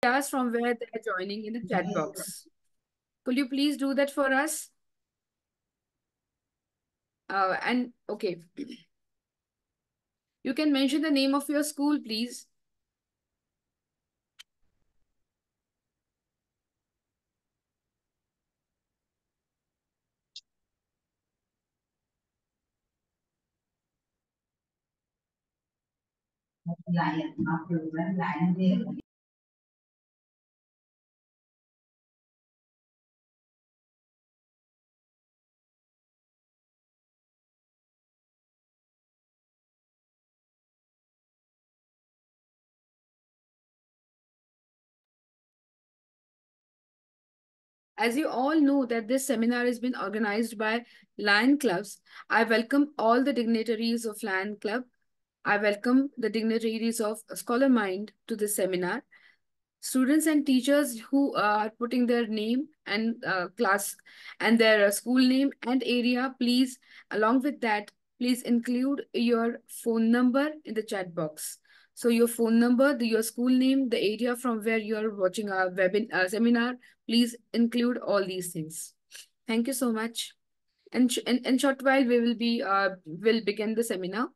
us from where they are joining in the chat box. Could you please do that for us? And okay, you can mention the name of your school, please. As you all know that this seminar has been organized by Lion Clubs, I welcome all the dignitaries of Lion Club. I welcome the dignitaries of Scholar Mind to this seminar. Students and teachers who are putting their name and class and their school name and area, please, along with that, please include your phone number in the chat box. So your phone number, your school name, the area from where you are watching our seminar, please include all these things. Thank you so much. And in short while, we will begin the seminar.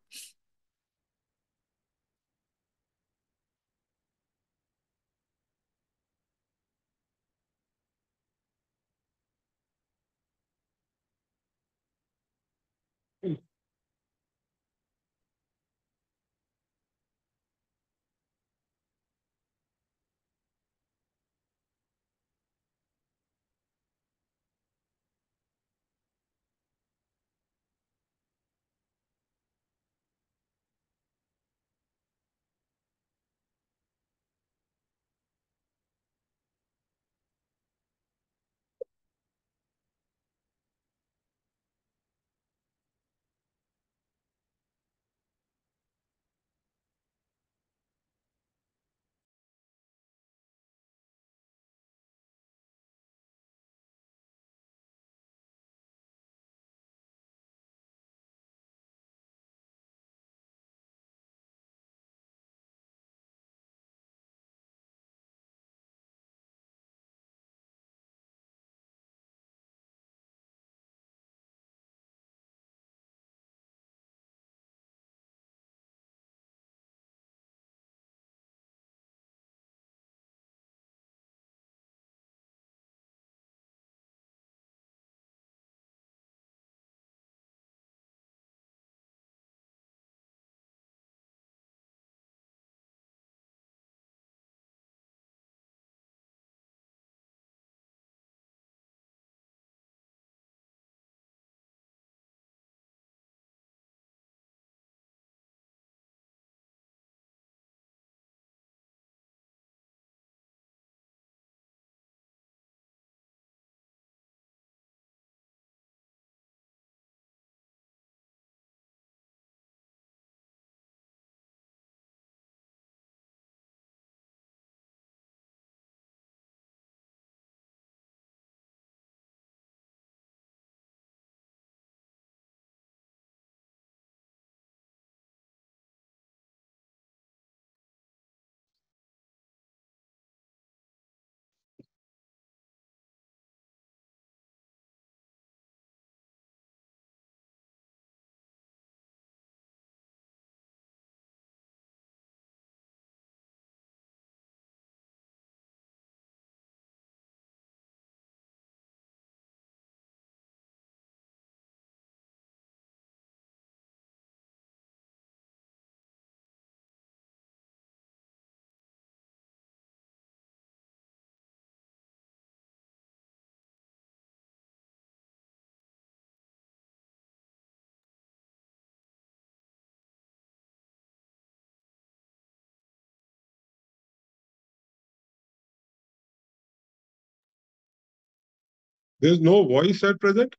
There's no voice at present,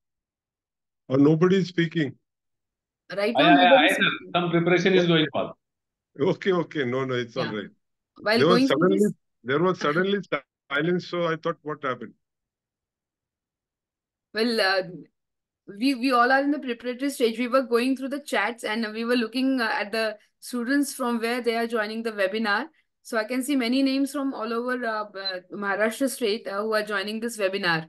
or nobody is speaking. Right now, nobody is Sir. speaking. Some preparation is going on. Okay. No, it's all right. While going through this, There was suddenly silence, so I thought, what happened? well, we all are in the preparatory stage. We were going through the chats and we were looking at the students from where they are joining the webinar. So I can see many names from all over Maharashtra state who are joining this webinar.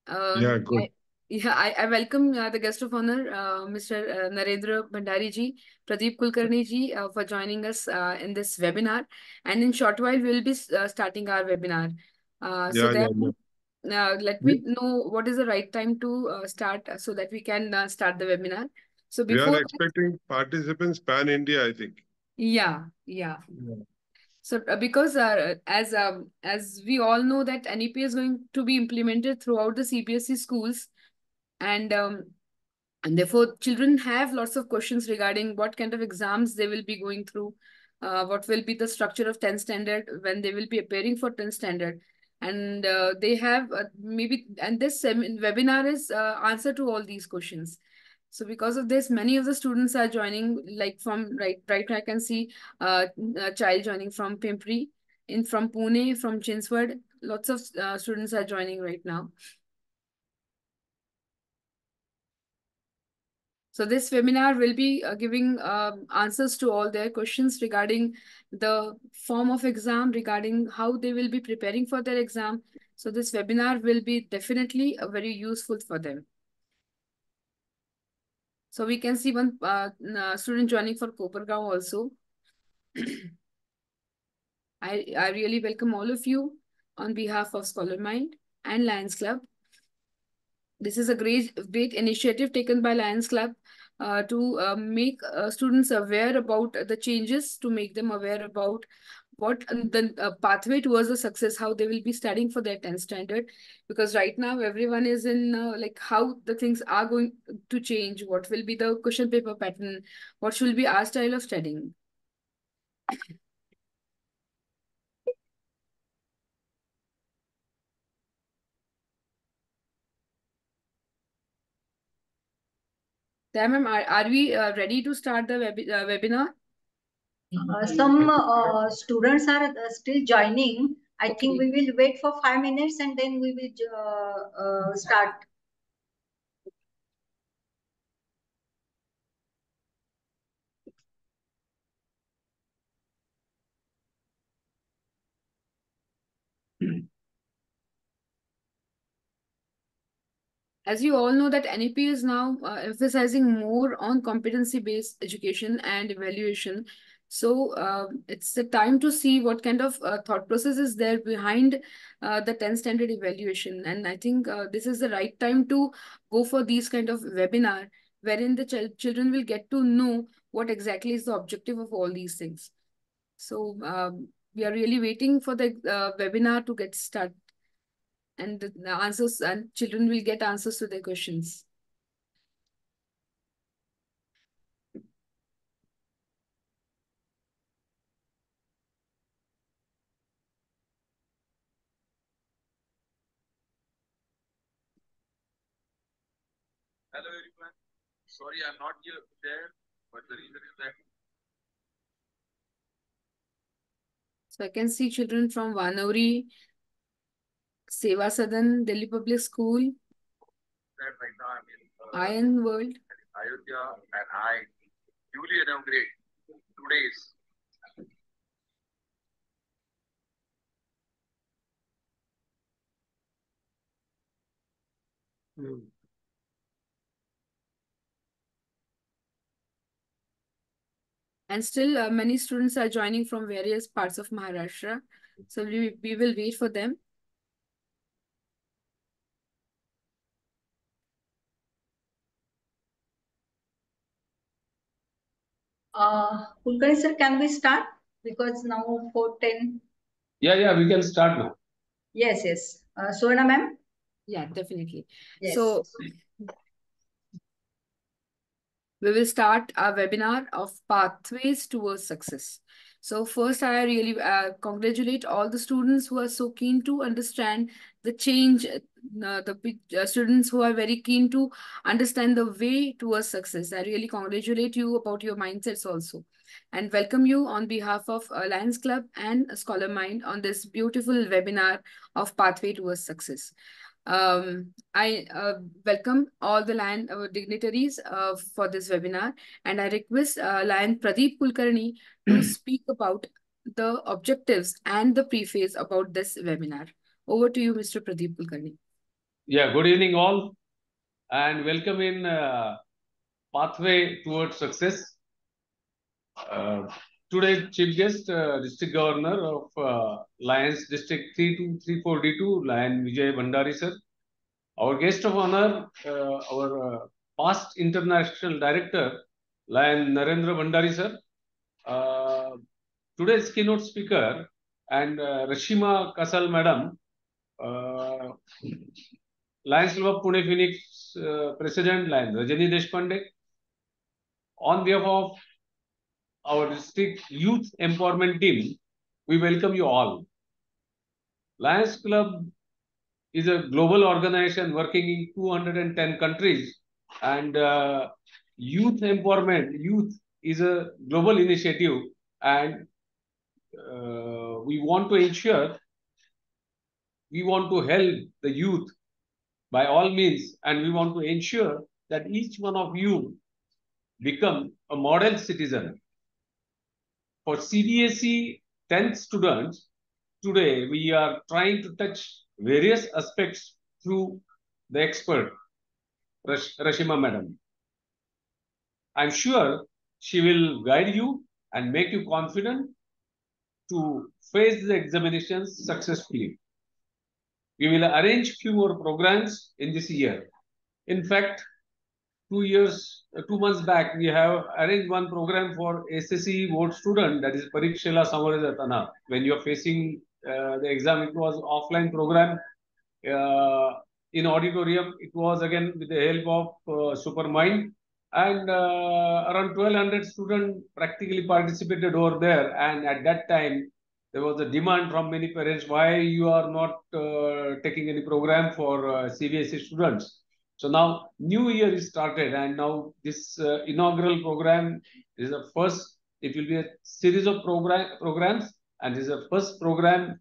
Yeah, I, good. yeah, I welcome the guest of honor, Mr. Narendra Bhandari ji, Pradeep Kulkarni ji, for joining us in this webinar. And in short while, we will be starting our webinar. So Yeah, then, yeah, yeah. let We, me know what is the right time to start so that we can start the webinar. So we are before that, expecting participants pan India, I think. yeah, yeah. Yeah. So because as we all know that NEP is going to be implemented throughout the CBSE schools, and and therefore children have lots of questions regarding what kind of exams they will be going through, what will be the structure of 10th standard when they will be appearing for 10th standard, and they have maybe, and this webinar is answer to all these questions. So because of this, many of the students are joining, like from right I can see a child joining from Pimpri, in from Pune, from Chinswad. Lots of students are joining right now. So this webinar will be giving answers to all their questions regarding the form of exam, regarding how they will be preparing for their exam. So this webinar will be definitely very useful for them. So we can see one student joining for Kopargaon also. I really welcome all of you on behalf of Scholar Mind and Lions Club. This is a great initiative taken by Lions Club to make students aware about the changes, to make them aware about what the pathway towards the success, how they will be studying for their 10th standard. Because right now everyone is in like how the things are going to change, what will be the question paper pattern, what should be our style of studying. Then, ma'am, are we ready to start the webinar? Some students are still joining. I think Okay. we will wait for 5 minutes and then we will start. As you all know that NEP is now emphasizing more on competency-based education and evaluation. So it's the time to see what kind of thought process is there behind the 10th standard evaluation. And I think this is the right time to go for these kind of webinar wherein the children will get to know what exactly is the objective of all these things. So we are really waiting for the webinar to get started, and the answers, and children will get answers to their questions. Hello everyone. Sorry, I'm not here there, but the reason is that So I can see children from Vanauri, Seva Sadan, Delhi Public School, right now I'm in Iron World. Ayodhya and I newly inaugurate 2 days. And still many students are joining from various parts of Maharashtra. So we will wait for them. Kulkarni sir, can we start? Because now 4:10. Yeah, we can start now. Yes, yes. Suvarna ma'am? Yeah, definitely. Yes. So we will start our webinar of pathways towards success. So first, I really congratulate all the students who are so keen to understand the change, students who are very keen to understand the way towards success. I really congratulate you about your mindsets also, and welcome you on behalf of Lions Club and Scholar Mind on this beautiful webinar of Pathway Towards Success. I welcome all the Lion dignitaries for this webinar, and I request Lion Pradeep Kulkarni to speak about the objectives and the preface about this webinar. Over to you, Mr. Pradeep Kulkarni. Yeah, good evening all, and welcome in Pathway Towards Success. Today's chief guest, District Governor of Lions District 3234D2, Lion Vijay Bhandari sir. Our guest of honor, our past international director, Lion Narendra Bhandari sir. Today's keynote speaker and Rashima Kasal madam, Lions Club of Pune Phoenix President, Lion Rajani Deshpande. On behalf of our district youth empowerment team, we welcome you all. Lions Club is a global organization working in 210 countries, and youth empowerment, youth is a global initiative, and we want to ensure, we want to help the youth by all means, and we want to ensure that each one of you become a model citizen. For CBSE 10th students, today we are trying to touch various aspects through the expert, Rashima madam. I'm sure she will guide you and make you confident to face the examinations successfully. We will arrange few more programs in this year. In fact, 2 months back, we have arranged one program for SSC board student, that is Parikshela Samarizatana. When you are facing the exam, it was offline program. In auditorium, it was again with the help of Supermind. And around 1200 students practically participated over there. And at that time, there was a demand from many parents, why you are not taking any program for CBSE students. So now new year is started, and now this inaugural program is the first. It will be a series of programs, and this is the first program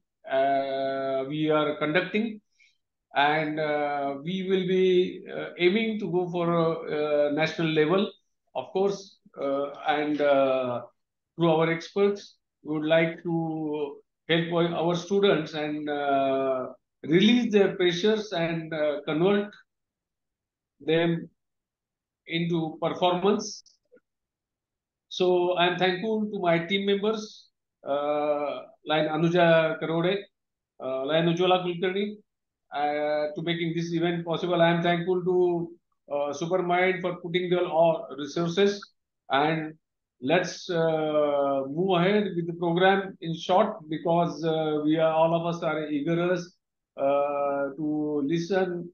we are conducting, and we will be aiming to go for a national level, of course, and through our experts, we would like to help our students and release their pressures and convert them into performance. So I'm thankful to my team members, like Anuja Karode, like Ujjwala Kulkarni, to making this event possible. I am thankful to Supermind for putting the all resources, and let's move ahead with the program in short, because we are, all of us are eager to listen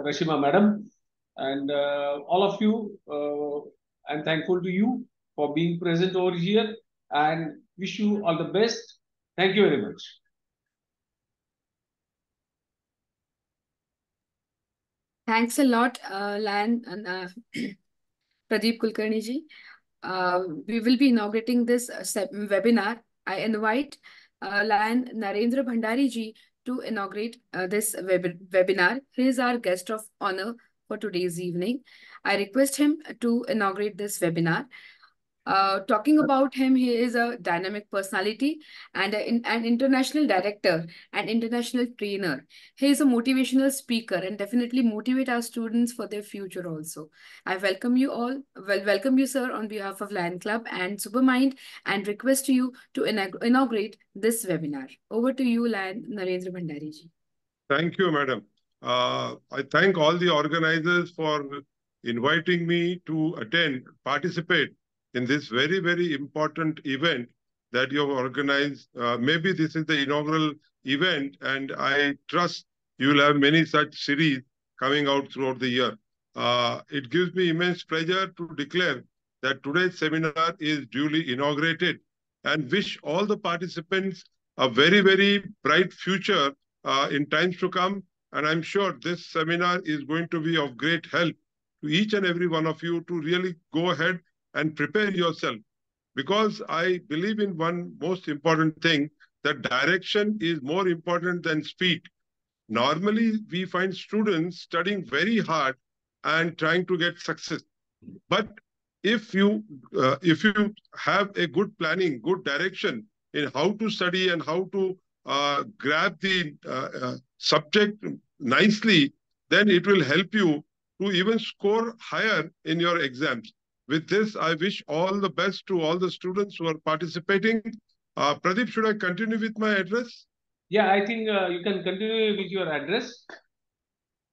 Rashima madam, and all of you, I'm thankful to you for being present over here, and wish you all the best. Thank you very much. Thanks a lot, Lion and Pradeep Kulkarni ji. We will be inaugurating this webinar. I invite Lion Narendra Bhandari ji to inaugurate this webinar. He is our guest of honor for today's evening. I request him to inaugurate this webinar. Talking about him, he is a dynamic personality and an international director and international trainer. He is a motivational speaker and definitely motivate our students for their future also. I welcome you all. Welcome you, sir, on behalf of Lion Club and Supermind, and request you to inaugurate this webinar. Over to you, Lion Narendra Bhandari ji. Thank you, madam. I thank all the organizers for inviting me to participate in this very, very important event that you have organized. Maybe this is the inaugural event, and I trust you will have many such series coming out throughout the year. It gives me immense pleasure to declare that today's seminar is duly inaugurated, and wish all the participants a very, very bright future in times to come. And I'm sure this seminar is going to be of great help to each and every one of you to really go ahead and prepare yourself. Because I believe in one most important thing, that direction is more important than speed. Normally, we find students studying very hard and trying to get success. But if you have a good planning, good direction in how to study and how to grab the subject nicely, then it will help you to even score higher in your exams. With this, I wish all the best to all the students who are participating. Pradeep, should I continue with my address? Yeah, I think you can continue with your address.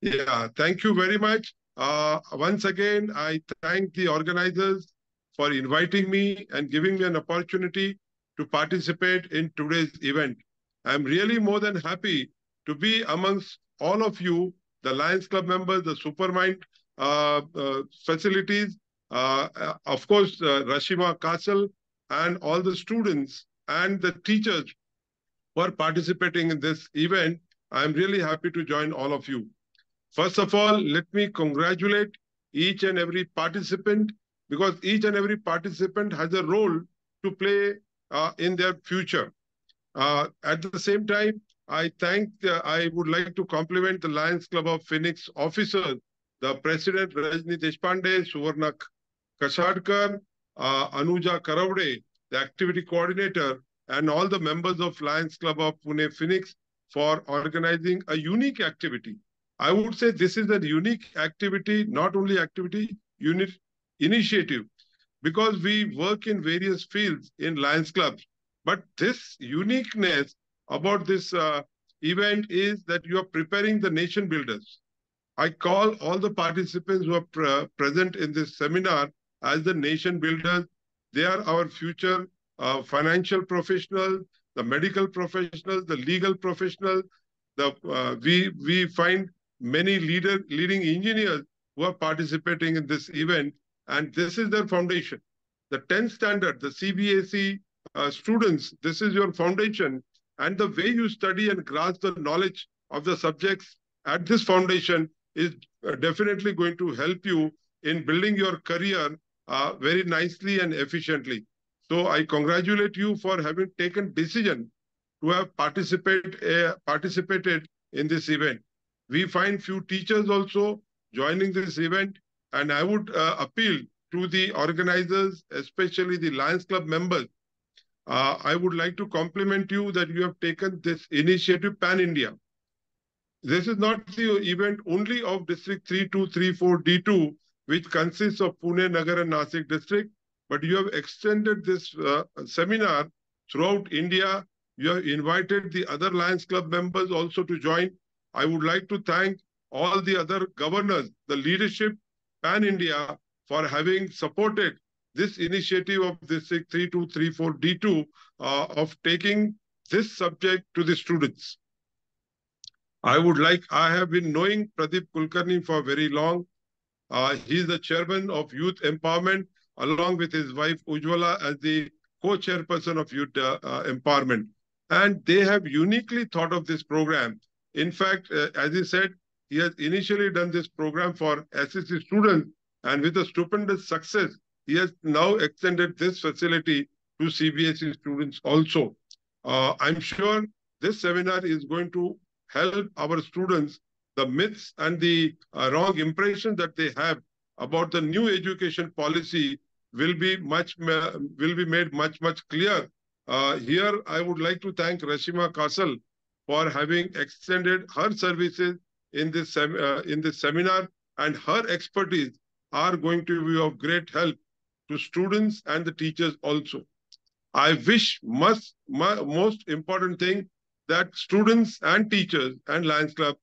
Yeah, thank you very much. Once again, I thank the organizers for inviting me and giving me an opportunity to participate in today's event. I'm really more than happy to be amongst all of you, the Lions Club members, the Supermind facilities, of course, Rashima Castle, and all the students and the teachers who are participating in this event. I'm really happy to join all of you. First of all, let me congratulate each and every participant, because each and every participant has a role to play in their future. At the same time, I would like to compliment the Lions Club of Phoenix officers, the President Rajni Deshpande, Suvarna Kashadkar, Anuja Karavde, the activity coordinator, and all the members of Lions Club of Pune Phoenix for organizing a unique activity. I would say this is a unique activity, not only activity, unit initiative, because we work in various fields in Lions Clubs. But this uniqueness about this event is that you are preparing the nation builders. I call all the participants who are present in this seminar as the nation builders. They are our future financial professionals, the medical professionals, the legal professionals. We find many leading engineers who are participating in this event, and this is their foundation. The 10th standard, the CBSE students, this is your foundation, and the way you study and grasp the knowledge of the subjects at this foundation is definitely going to help you in building your career very nicely and efficiently. So I congratulate you for having taken decision to have participated in this event. We find few teachers also joining this event, and I would appeal to the organizers, especially the Lions Club members. I would like to compliment you that you have taken this initiative pan-India. This is not the event only of District 3234 D2, which consists of Pune, Nagar, and Nasik district, but you have extended this seminar throughout India. You have invited the other Lions Club members also to join. I would like to thank all the other governors, the leadership pan-India, for having supported this initiative of District 3234 D2 of taking this subject to the students. I have been knowing Pradeep Kulkarni for very long. He is the chairman of Youth Empowerment, along with his wife Ujwala as the co-chairperson of Youth Empowerment. And they have uniquely thought of this program. In fact, as he said, he has initially done this program for SSC students, and with a stupendous success, he has now extended this facility to CBSE students also. I'm sure this seminar is going to help our students. The myths and the wrong impressions that they have about the new education policy will be made much clear. Here, I would like to thank Rashima Castle for having extended her services in this seminar, and her expertise are going to be of great help to students and the teachers also. I wish most important thing that students and teachers and Lions Club,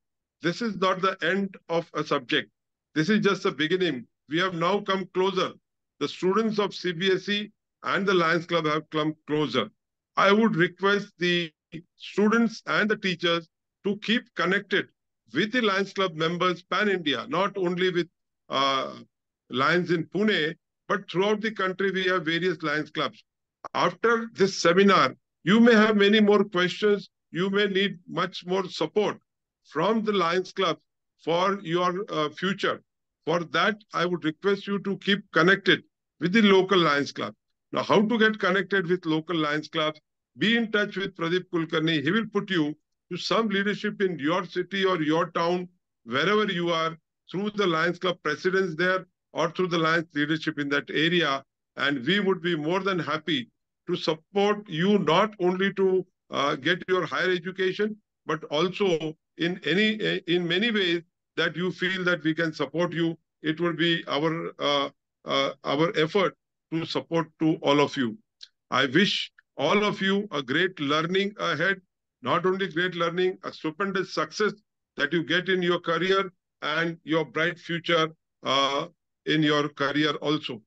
this is not the end of a subject. This is just the beginning. We have now come closer. The students of CBSE and the Lions Club have come closer. I would request the students and the teachers to keep connected with the Lions Club members pan-India, not only with Lions in Pune, but throughout the country we have various Lions Clubs. After this seminar, you may have many more questions. You may need much more support from the Lions Club for your future. For that, I would request you to keep connected with the local Lions Club. Now, how to get connected with local Lions Clubs? Be in touch with Pradeep Kulkarni. He will put you to some leadership in your city or your town, wherever you are, through the Lions Club presidents there, or through the Lions leadership in that area. And we would be more than happy to support you not only to get your higher education, but also in many ways that you feel that we can support you. It will be our effort to support to all of you. I wish all of you a great learning ahead, not only great learning, a stupendous success that you get in your career and your bright future uh, in your career also.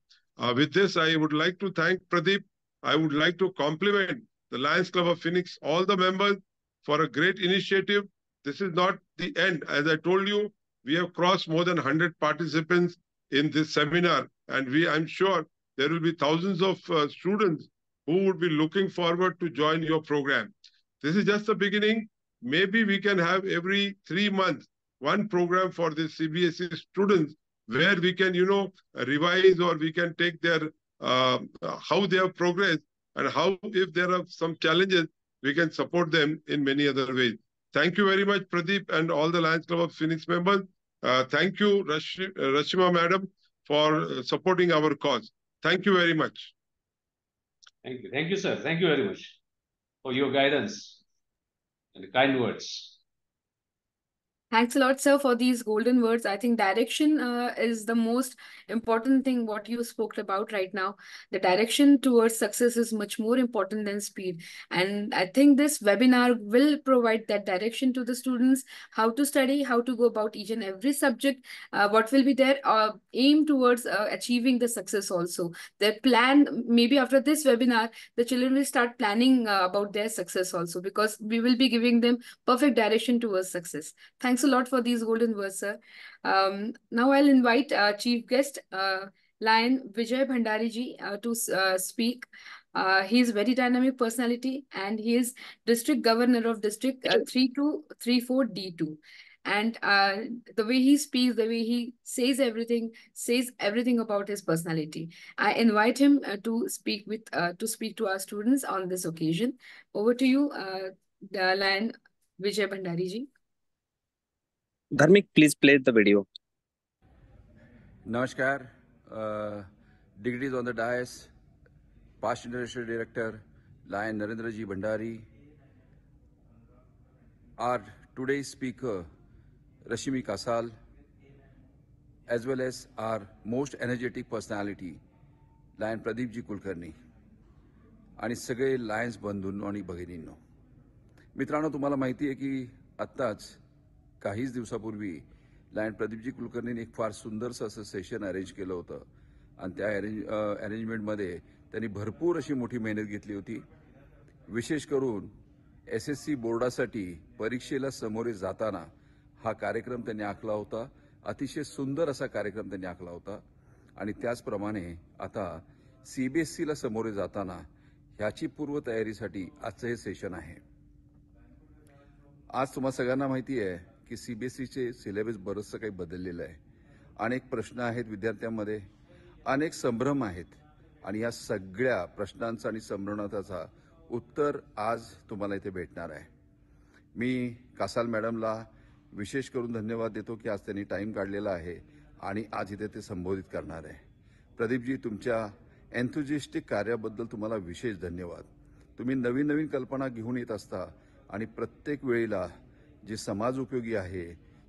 With this, I would like to thank Pradeep. I would like to compliment the Lions Club of Phoenix, all the members for a great initiative. This is not the end. As I told you, we have crossed more than 100 participants in this seminar, and I'm sure there will be thousands of students who would be looking forward to join your program. This is just the beginning. Maybe we can have every 3 months one program for the CBSE students where we can, revise, or we can take their how they have progressed, and how, if there are some challenges, we can support them in many other ways. Thank you very much, Pradeep, and all the Lions Club of Phoenix members. Thank you, Rashima Madam, for supporting our cause. Thank you very much. Thank you. Thank you, sir. Thank you very much for your guidance and kind words. Thanks a lot, sir, for these golden words. I think direction is the most important thing what you spoke about right now. The direction towards success is much more important than speed. And I think this webinar will provide that direction to the students, how to study, how to go about each and every subject, what will be their aim towards achieving the success also. Their plan, maybe after this webinar, the children will start planning about their success also, because we will be giving them perfect direction towards success. Thanks a lot for these golden words, sir. Now I'll invite Chief Guest, Lion Vijay Bhandari ji, to speak. He is very dynamic personality, and he is District Governor of District 3234D2. And the way he speaks, the way he says everything about his personality. I invite him to speak to our students on this occasion. Over to you, Lion Vijay Bhandari ji. Dharmik, please play the video. Namaskar, dignitaries on the dais, past international director, Lion Narendra Ji Bhandari, our today's speaker, Rashmi Kasal, as well as our most energetic personality, Lion Pradeep Ji Kulkarni, आणि सगळे Lions बंधूंनो आणि भगिनींनो. मित्रांनो, तुम्हाला माहिती आहे की आत्ताच काहीच दिवसापूर्वी लायन प्रदीपजी कुलकर्णींनी एक फार सुंदरसं असं सेशन अरेंज केलं होतं, आणि त्या अरेंजमेंटमध्ये त्यांनी भरपूर अशी मोठी मेहनत घेतली होती. विशेष करून SSC बोर्डासाठी परीक्षेला सामोरे जाताना हा कार्यक्रम त्यांनी आखला होता. अतिशय सुंदर असा कार्यक्रम त्यांनी आखला होता. आणि त्याचप्रमाणे आता CBSEला सामोरे जाताना ह्याची पूर्वतयारीसाठी आजचं हे सेशन आहे. आज तुम्हाला सगळ्यांना माहिती आहे की CBSEचे सिलेबस बरंचसं काही बदललेलं आहे. अनेक प्रश्न आहेत विद्यार्थ्यांमध्ये, अनेक संभ्रम आहेत, आणि या सगळ्या प्रश्नांचा आणि संभ्रमाचा उत्तर आज तुम्हाला इथे भेटणार आहे. मी कासाल मॅडमला विशेष करून धन्यवाद देतो की आज त्यांनी टाईम काढलेला आहे आणि आज इथे ते संबोधित करणार आहे. प्रदीपजी, तुमच्या एन्थुजिस्टिक कार्याबद्दल तुम्हाला विशेष धन्यवाद. तुम्ही नवीन नवीन कल्पना घेऊन येत असता आणि प्रत्येक वेळेला जे समाज उपयोगी आहे,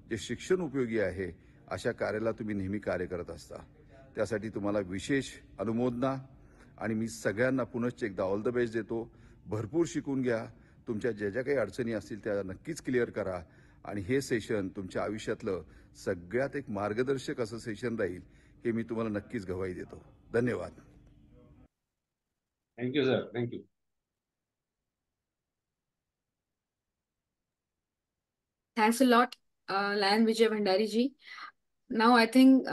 जे शिक्षण उपयोगी आहे, अशा कार्याला तुम्ही नेहमी कार्य करत असता. त्यासाठी तुम्हाला विशेष अनुमोदना. आणि मी सगळ्यांना पुनश्च एकदा ऑल द बेस्ट देतो. भरपूर शिकून घ्या. तुमच्या ज्या ज्या काही अडचणी असतील त्या नक्कीच क्लिअर करा. आणि हे सेशन तुमच्या आयुष्यातलं सगळ्यात एक मार्गदर्शक असं सेशन राहील हे मी तुम्हाला नक्कीच गवाही देतो. धन्यवाद. Thank you sir. Thank you. Thanks a lot, Lion Vijay Bhandari ji. Now I think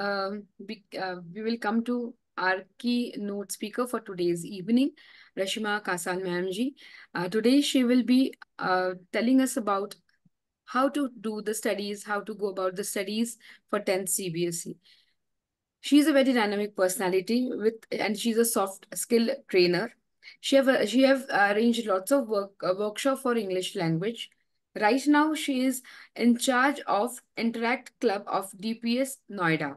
we will come to our keynote speaker for today's evening, Rashima Kasal ma'am ji. Today she will be telling us about how to do the studies, how to go about the studies for 10th CBSE. She's a very dynamic personality and she's a soft skill trainer. She have arranged lots of workshop for English language. Right now, she is in charge of Interact Club of DPS Noida.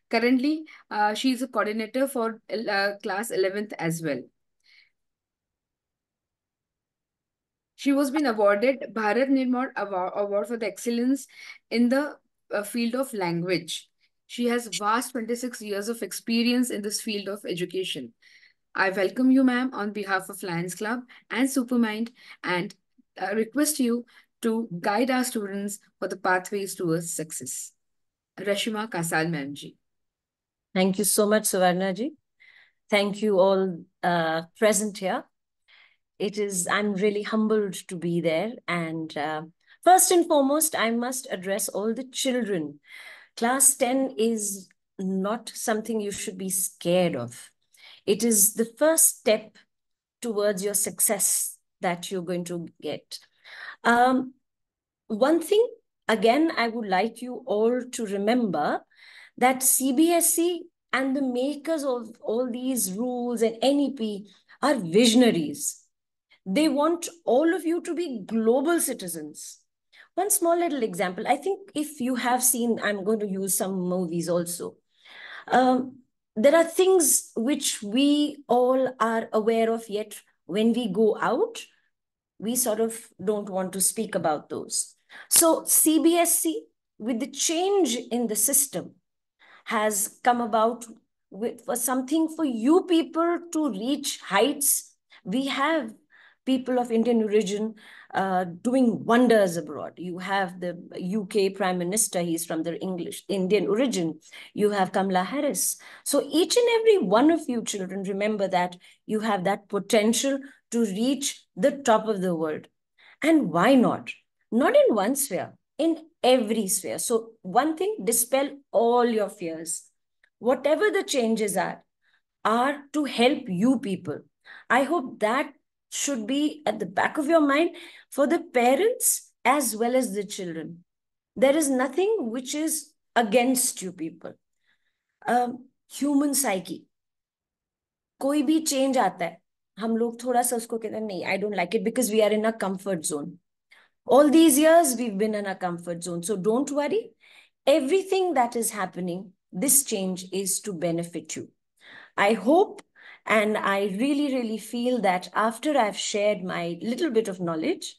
Currently, she is a coordinator for class 11th as well. She was been awarded Bharat Nirmal Award for the excellence in the field of language. She has vast 26 years of experience in this field of education. I welcome you, ma'am, on behalf of Lions Club and Supermind, and request you to guide our students for the pathways towards success. Rashima Kasal, ma'am ji. Thank you so much, Suvarna ji. Thank you all present here. I'm really humbled to be there. And first and foremost, I must address all the children. Class 10 is not something you should be scared of. It is the first step towards your success that you're going to get. One thing, again, I would like you all to remember that CBSE and the makers of all these rules and NEP are visionaries. They want all of you to be global citizens. One small little example, I think if you have seen, I'm going to use some movies also. There are things which we all are aware of, yet when we go out, we sort of don't want to speak about those. So CBSE, with the change in the system, has come about for something for you people to reach heights. We have people of Indian origin doing wonders abroad. You have the UK Prime Minister, he's from the Indian origin. You have Kamala Harris. So each and every one of you children, remember that you have that potential to reach the top of the world. And why not? Not in one sphere, in every sphere. So one thing, dispel all your fears. Whatever the changes are to help you people. I hope that should be at the back of your mind for the parents as well as the children. There is nothing which is against you people. Human psyche. कोई भी change आता है, हम लोग थोड़ा सा उसको कहते हैं नहीं, I don't like it because we are in a comfort zone. All these years we've been in a comfort zone. So don't worry. Everything that is happening, this change is to benefit you. I hope and I really, really feel that after I've shared my little bit of knowledge,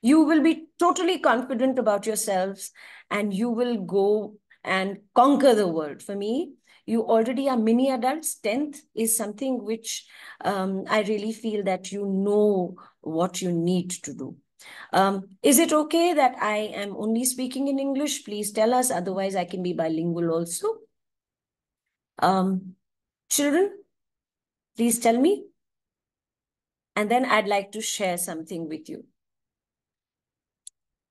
you will be totally confident about yourselves and you will go and conquer the world. For me, you already are mini adults. 10th is something which I really feel that you know what you need to do. Is it okay that I am only speaking in English? Please tell us, otherwise I can be bilingual also. Children, please tell me. And then I'd like to share something with you.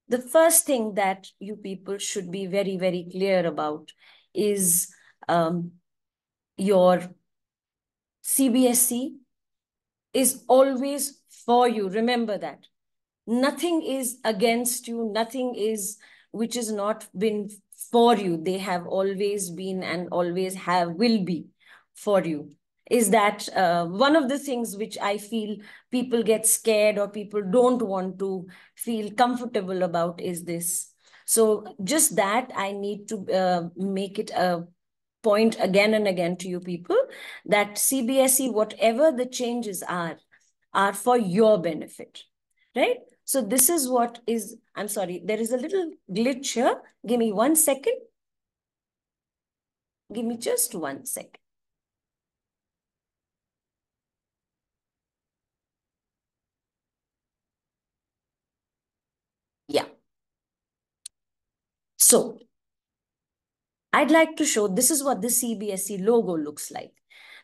The first thing that you people should be very, very clear about is your CBSE is always for you. Remember that. Nothing is against you. Nothing is which has not been for you. They have always been and always will be for you. Is that one of the things which I feel people get scared or people don't want to feel comfortable about is this. So just that I need to make it a point again and again to you people that CBSE, whatever the changes are for your benefit, right? So this is what is, I'm sorry, there is a little glitch here. Give me 1 second. Give me just 1 second. Yeah. So I'd like to show, this is what the CBSE logo looks like.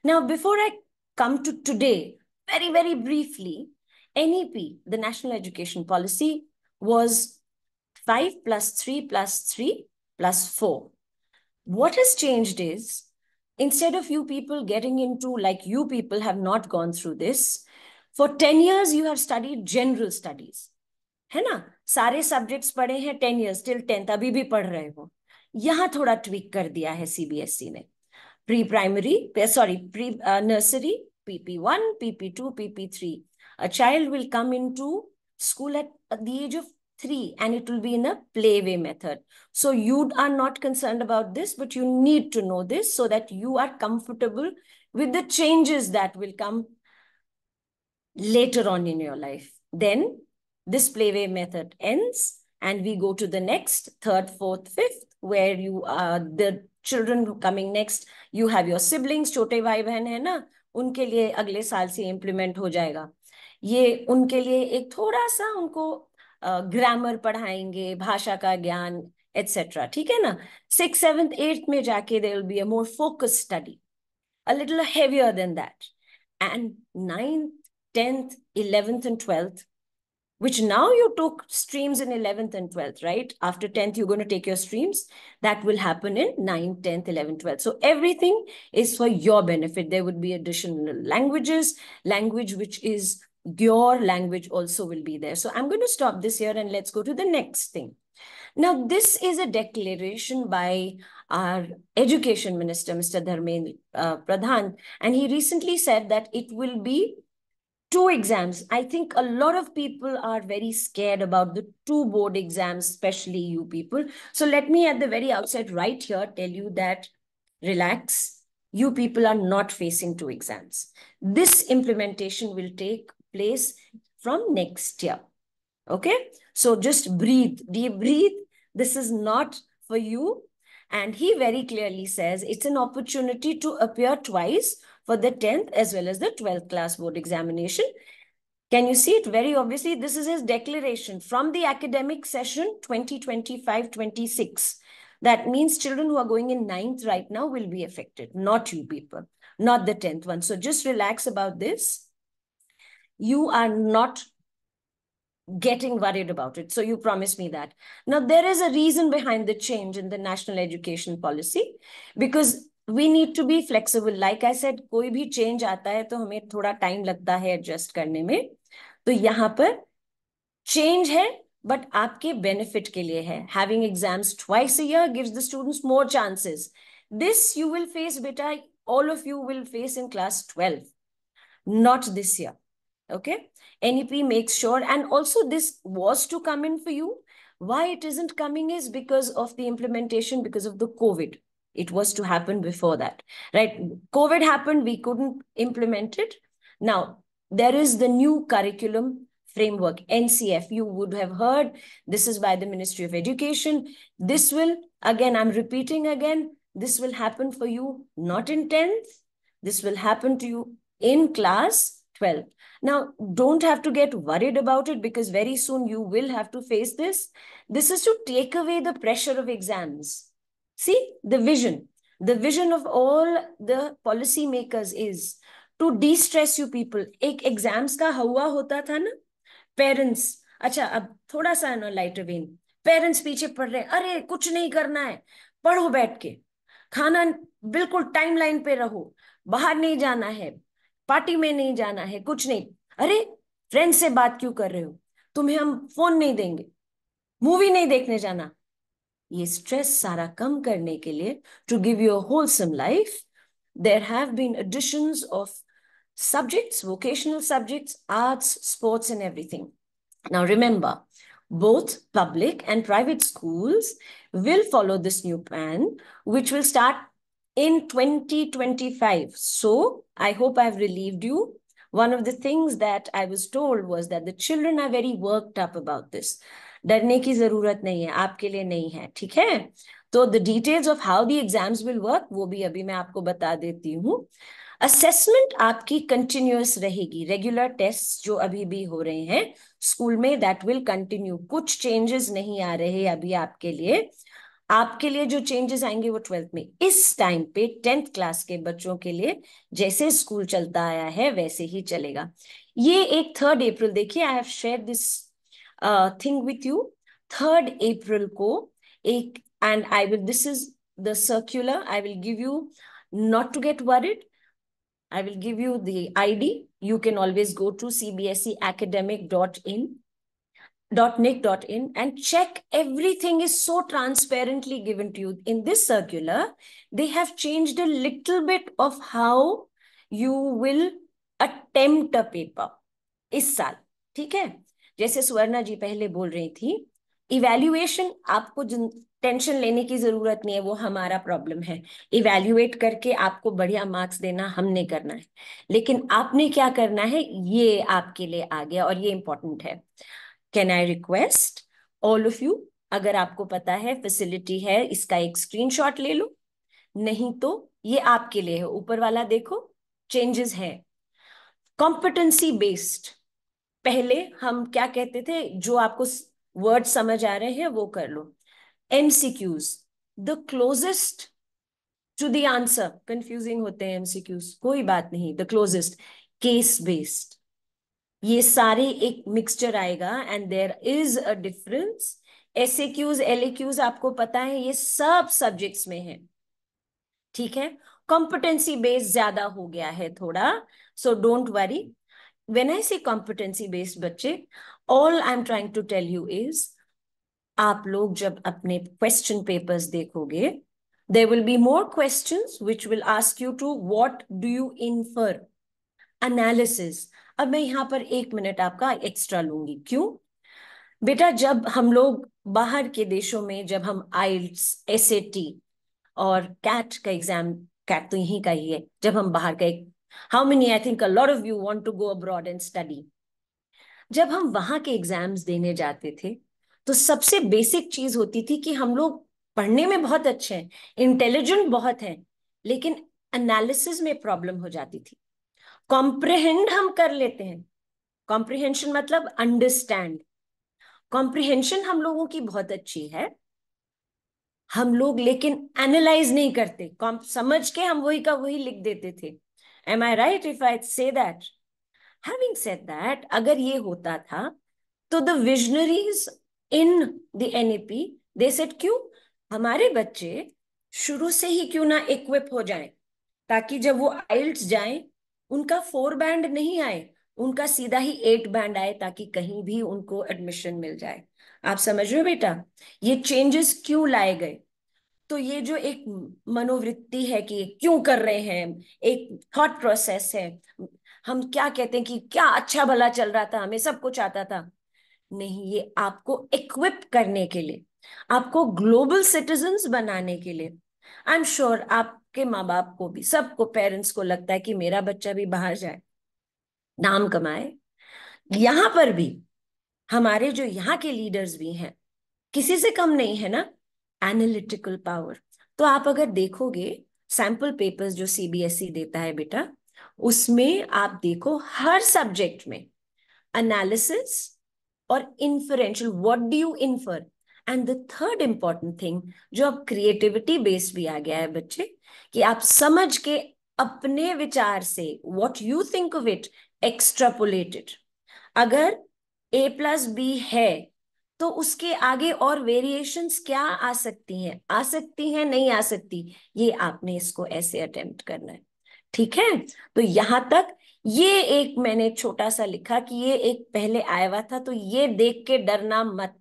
Now, before I come to today, very, very briefly, NEP, the National Education Policy, was 5 plus 3 plus 3 plus 4. What has changed is, instead of you people getting into, like you people have not gone through this, for 10 years you have studied general studies. है ना, सारे subjects पढ़े हैं 10 years till 10th, अभी भी पढ़ रहे हो. यहाँ थोड़ा ट्वीक कर दिया है CBSE ने. Pre primary, pre nursery, PP1, PP2, PP3. A child will come into school at the age of 3, and it will be in a playway method. So you are not concerned about this, but you need to know this so that you are comfortable with the changes that will come later on in your life. Then this playway method ends and we go to the next, 3rd, 4th, 5th, where you are the children coming next. You have your siblings, छोटे भाई बहन है ना, उनके लिए अगले साल से इम्प्लीमेंट हो जाएगा. ये उनके लिए एक थोड़ा सा उनको ग्रामर पढ़ाएंगे, भाषा का ज्ञान etc. ठीक है ना. 6th, 7th, 8th में जाके there will be a more focused study, a little heavier than that. And 9th, 10th, 11th and 12th, which now you took streams in 11th and 12th, right? After 10th, you're going to take your streams. That will happen in 9th, 10th, 11th, 12th. So everything is for your benefit. There would be additional languages, language which is your language also will be there. So I'm going to stop this here and let's go to the next thing. Now, this is a declaration by our Education Minister, Mr. Dharmendra Pradhan, and he recently said that it will be 2 exams. I think a lot of people are very scared about the 2 board exams, especially you people. So let me at the very outset right here tell you that relax, you people are not facing 2 exams. This implementation will take place from next year. Okay, so just breathe, deep breathe. This is not for you. And he very clearly says it's an opportunity to appear twice for the 10th as well as the 12th class board examination. Can you see it very obviously? This is his declaration from the academic session 2025-26. That means children who are going in 9th right now will be affected, not you people, not the 10th one. So just relax about this. You are not getting worried about it. So you promise me that. Now, there is a reason behind the change in the national education policy, because we need to be flexible. Like I said, कोई भी change आता है तो हमें थोड़ा time लगता है adjust करने में. तो यहाँ पर change है, but आपके benefit के लिए है. Having exams twice a year gives the students more chances. This you will face, beta, all of you will face in class 12, not this year. Okay, NEP makes sure, and also this was to come in for you. Why it isn't coming is because of the implementation, because of the COVID. It was to happen before that, right? COVID happened, we couldn't implement it. Now, there is the new curriculum framework, NCF. You would have heard, this is by the Ministry of Education. This will, again, I'm repeating again, this will happen for you, not in 10th. This will happen to you in class 12. Now, don't have to get worried about it because very soon you will have to face this. This is to take away the pressure of exams. See, the vision of all the policy makers is to de-stress you people. एक exams का हवा होता था ना, parents, अच्छा अब थोड़ा सा ना lighter vein, parents पीछे पड़ रहे, अरे कुछ नहीं करना है, पढ़ो बैठ के, खाना बिल्कुल टाइमलाइन पे रहो, बाहर नहीं जाना है, पार्टी में नहीं जाना है, कुछ नहीं, अरे फ्रेंड से बात क्यों कर रहे हो, तुम्हें हम फोन नहीं देंगे, मूवी नहीं देखने जाना. ये स्ट्रेस सारा कम करने के लिए, to give you a wholesome life, there have been additions of subjects, vocational subjects, arts, sports, and everything. Now remember, both public and private schools will follow this new plan, which will start in 2025. So I hope I've relieved you. One of the things that I was told was that the children are very worked up about this. डरने की जरूरत नहीं है, आपके लिए नहीं है, ठीक है? तो the details of how the exams will work, वो भी अभी मैं आपको बता देती हूँ. असेसमेंट आपकी कंटिन्यूअस रहेगी. रेगुलर टेस्ट जो अभी भी हो रहे हैं स्कूल में, दैट विल कंटिन्यू. कुछ चेंजेस नहीं आ रहे अभी आपके लिए. आपके लिए जो चेंजेस आएंगे वो 12th में. इस टाइम पे 10th क्लास के बच्चों के लिए जैसे स्कूल चलता आया है वैसे ही चलेगा. ये एक 3rd अप्रैल, देखिए I have share this thing with you. 3rd अप्रैल को एक, and I will, this is the circular, I will give you, not to get worried, I will give you the ID. You can always go to cbseacademic.in.nic.in and check. Everything is so transparently given to you. In this circular, they have changed a little bit of how you will attempt a paper इस साल, ठीक है? जैसे स्वर्णा जी पहले बोल रही थी, evaluation आपको टेंशन लेने की जरूरत नहीं है, वो हमारा प्रॉब्लम है। इवैल्यूएट करके आपको बढ़िया मार्क्स देना हमने करना है, लेकिन आपने क्या करना है ये आपके लिए आ गया और ये इंपॉर्टेंट है। Can I request all of you, अगर आपको पता है फैसिलिटी है, इसका एक स्क्रीनशॉट ले लो, नहीं तो ये आपके लिए है। ऊपर वाला देखो, चेंजेस है। कॉम्पिटेंसी बेस्ड, पहले हम क्या कहते थे, जो आपको वर्ड समझ आ रहे हैं वो कर लो। MCQs, the closest to the answer, confusing होते हैं एमसीक्यूज, कोई बात नहीं, द क्लोजेस्ट। केस बेस्ड, ये सारे एक मिक्सचर आएगा and there is a difference. SAQs LAQs आपको पता है ये सब सब्जेक्ट्स में है, ठीक है। कॉम्पिटेंसी बेस्ड ज्यादा हो गया है थोड़ा, so don't worry. When I say competency based बच्चे, all I am trying to tell you is, आप लोग जब अपने क्वेश्चन पेपर्स देखोगे, there will be more questions which will ask you to what do you infer, analysis. अब मैं यहाँ पर 1 मिनट आपका एक्स्ट्रा लूंगी, क्यों बेटा, जब हम लोग बाहर के देशों में, जब हम आइल्स, एसएटी और कैट का एग्जाम, कैट तो यहीं का ही है, जब हम बाहर का, how many, I think a lot of you want to go abroad and study, जब हम वहां के एग्जाम्स देने जाते थे तो सबसे बेसिक चीज होती थी कि हम लोग पढ़ने में बहुत अच्छे हैं, इंटेलिजेंट बहुत हैं, लेकिन एनालिसिस में प्रॉब्लम हो जाती थी। कॉम्प्रिहेंड हम कर लेते हैं, कॉम्प्रिहेंशन मतलब अंडरस्टैंड, कॉम्प्रिहेंशन हम लोगों की बहुत अच्छी है, हम लोग लेकिन एनालाइज नहीं करते, समझ के हम वही का वही लिख देते थे। Am I right if I say that? Having said that, अगर ये होता था तो the visionaries in the NEP they said, क्यों हमारे बच्चे शुरू से ही क्यों ना इक्विप हो जाएं, ताकि जब वो आइल्ट्स जाएं उनका 4 बैंड नहीं आए, उनका सीधा ही 8 बैंड आए, ताकि कहीं भी उनको एडमिशन मिल जाए। आप समझ रहे हो बेटा, ये चेंजेस क्यों लाए गए? तो ये जो एक मनोवृत्ति है कि क्यों कर रहे हैं, एक थॉट प्रोसेस है। हम क्या कहते हैं कि क्या अच्छा भला चल रहा था, हमें सब कुछ आता था, नहीं, ये आपको इक्विप करने के लिए, आपको ग्लोबल सिटीजन्स बनाने के लिए। आई एम श्योर आपके माँ बाप को भी, सबको, पेरेंट्स को लगता है कि मेरा बच्चा भी बाहर जाए, नाम कमाए। यहां पर भी हमारे जो यहाँ के लीडर्स भी हैं, किसी से कम नहीं है ना, एनालिटिकल पावर। तो आप अगर देखोगे सैंपल पेपर्स जो सीबीएसई देता है बेटा, उसमें आप देखो हर सब्जेक्ट में एनालिसिस और inferential, what do you infer. And the third important thing, जो अब क्रिएटिविटी बेस्ड भी आ गया है बच्चे, कि आप समझ के अपने विचार से, what you think of it, extrapolated. अगर A+B है तो उसके आगे और वेरिएशंस क्या आ सकती हैं, आ सकती हैं, नहीं आ सकती, ये आपने इसको ऐसे अटेम्प्ट करना है, ठीक है। तो यहां तक ये एक मैंने छोटा सा लिखा कि ये एक पहले आया हुआ था, तो ये देख के डरना मत।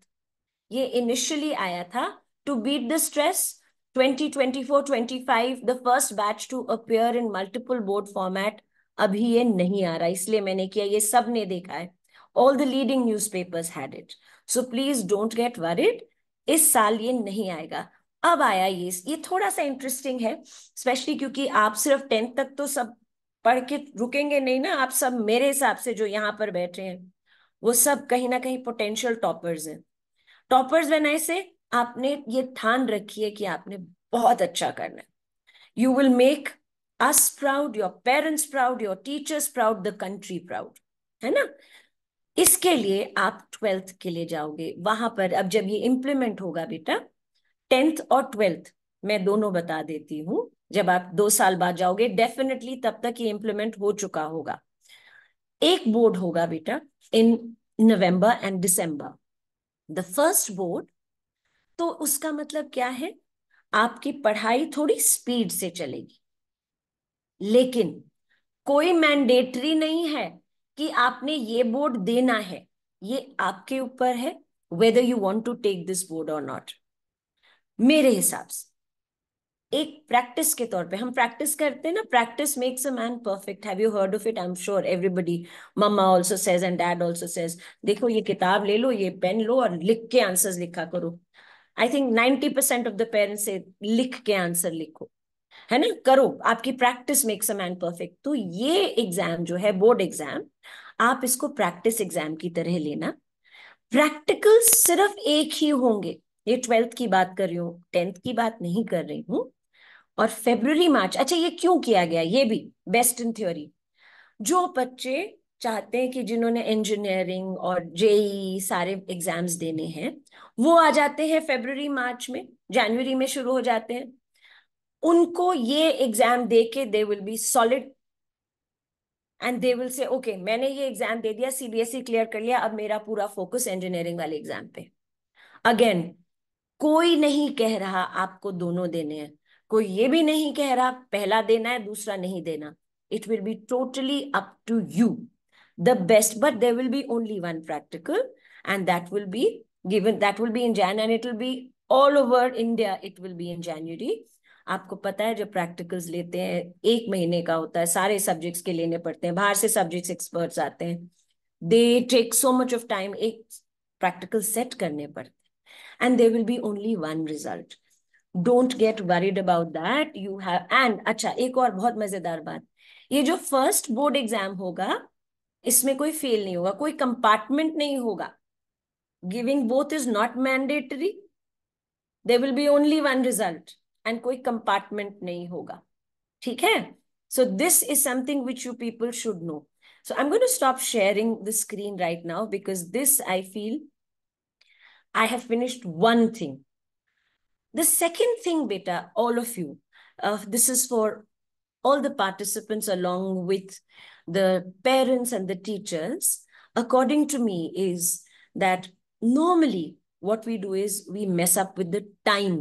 ये इनिशियली आया था to beat the stress, 2024-25 the first batch to appear in multiple board format. अभी ये नहीं आ रहा, इसलिए मैंने किया, ये सब ने देखा है, all the leading newspapers had it, so please don't get worried, इस साल ये नहीं आएगा। अब आया ये थोड़ा सा इंटरेस्टिंग है, स्पेशली क्योंकि आप सिर्फ 10th तक तो सब पढ़ के रुकेंगे नहीं ना, आप सब मेरे हिसाब से जो यहाँ पर बैठे हैं वो सब कहीं ना कहीं पोटेंशियल टॉपर्स हैं। टॉपर्स व्हेन आई से, आपने ये ठान रखी है कि आपने बहुत अच्छा करना है, you will make us proud, your parents proud, your teachers proud, the country proud, है ना। इसके लिए आप 12th के लिए जाओगे, वहां पर अब जब ये इंप्लीमेंट होगा बेटा, 10th और 12th मैं दोनों बता देती हूँ, जब आप 2 साल बाद जाओगे डेफिनेटली तब तक ये इंप्लीमेंट हो चुका होगा। एक बोर्ड होगा बेटा in November and December, the first board, तो उसका मतलब क्या है, आपकी पढ़ाई थोड़ी स्पीड से चलेगी, लेकिन कोई मैंडेटरी नहीं है कि आपने ये बोर्ड देना है, ये आपके ऊपर है whether you want to take this board or not। मेरे हिसाब से एक प्रैक्टिस के तौर पे हम प्रैक्टिस करते हैं ना, practice makes a man perfect. Have you heard of it? I am sure everybody, mamma also says and dad also says, देखो ये किताब ले लो, ये पेन लो और लिख के आंसर्स लिखा करो. I think 90% of the parents से लिख के आंसर लिखो, है ना, करो. आपकी practice makes a man perfect. तो ये एग्जाम जो है बोर्ड एग्जाम, आप इसको प्रैक्टिस एग्जाम की तरह लेना. प्रैक्टिकल सिर्फ एक ही होंगे. ये 12th की बात कर रही हूँ, 10th की बात नहीं कर रही हूँ. और फेब्रुवरी मार्च, अच्छा ये क्यों किया गया, ये भी बेस्ट इन थ्योरी. जो बच्चे चाहते हैं कि जिन्होंने इंजीनियरिंग और जेई सारे एग्जाम्स देने हैं, वो आ जाते हैं फेब्रुवरी मार्च में, जनवरी में शुरू हो जाते हैं. उनको ये एग्जाम दे के they will be solid and they will say okay, मैंने ये एग्जाम दे दिया, सीबीएसई क्लियर कर लिया, अब मेरा पूरा फोकस इंजीनियरिंग वाले एग्जाम पे. अगेन, कोई नहीं कह रहा आपको दोनों देने हैं, कोई ये भी नहीं कह रहा पहला देना है दूसरा नहीं देना. It will be totally up to you, the best. But there will be only one practical and that will be given, that will be in Jan and it will be all over India. It will be in January. आपको पता है जब practicals लेते हैं 1 महीने का होता है, सारे सब्जेक्ट्स के लेने पड़ते हैं, बाहर से सब्जेक्ट्स एक्सपर्ट्स आते हैं, they take so much of time एक प्रैक्टिकल सेट करने पड़ते हैं. And there will be only one result. Don't get worried about that. You have, and अच्छा एक और बहुत मजेदार बात, ये जो फर्स्ट बोर्ड एग्जाम होगा इसमें कोई फेल नहीं होगा, कोई कंपार्टमेंट नहीं होगा. Giving both is not mandatory. There will be only one result and कोई कंपार्टमेंट नहीं होगा. ठीक है? So this is something which you people should know. So I'm going to stop sharing the screen right now because this I feel I have finished one thing. The second thing, beta, all of you, this is for all the participants along with the parents and the teachers, according to me, is that normally what we do is we mess up with the time.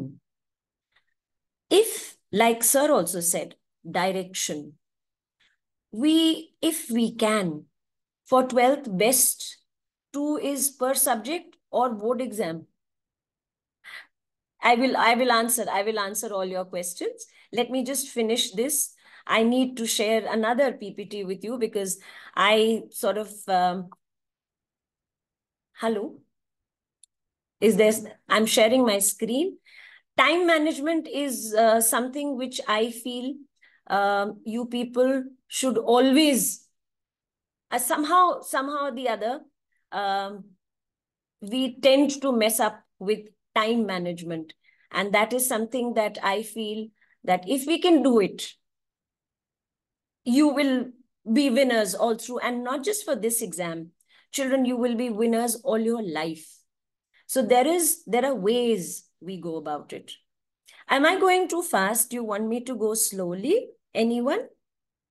If, like sir also said, direction, if we can, for 12th, best 2 is per subject or board exam. I will answer all your questions. Let me just finish this. I need to share another PPT with you because I sort of, hello, I'm sharing my screen. Time management is something which I feel you people should always, somehow or the other, we tend to mess up with time management. And that is something that I feel that if we can do it, you will be winners all through, and not just for this exam. Children, you will be winners all your life. So there are ways we go about it. Am I going too fast? Do you want me to go slowly? Anyone?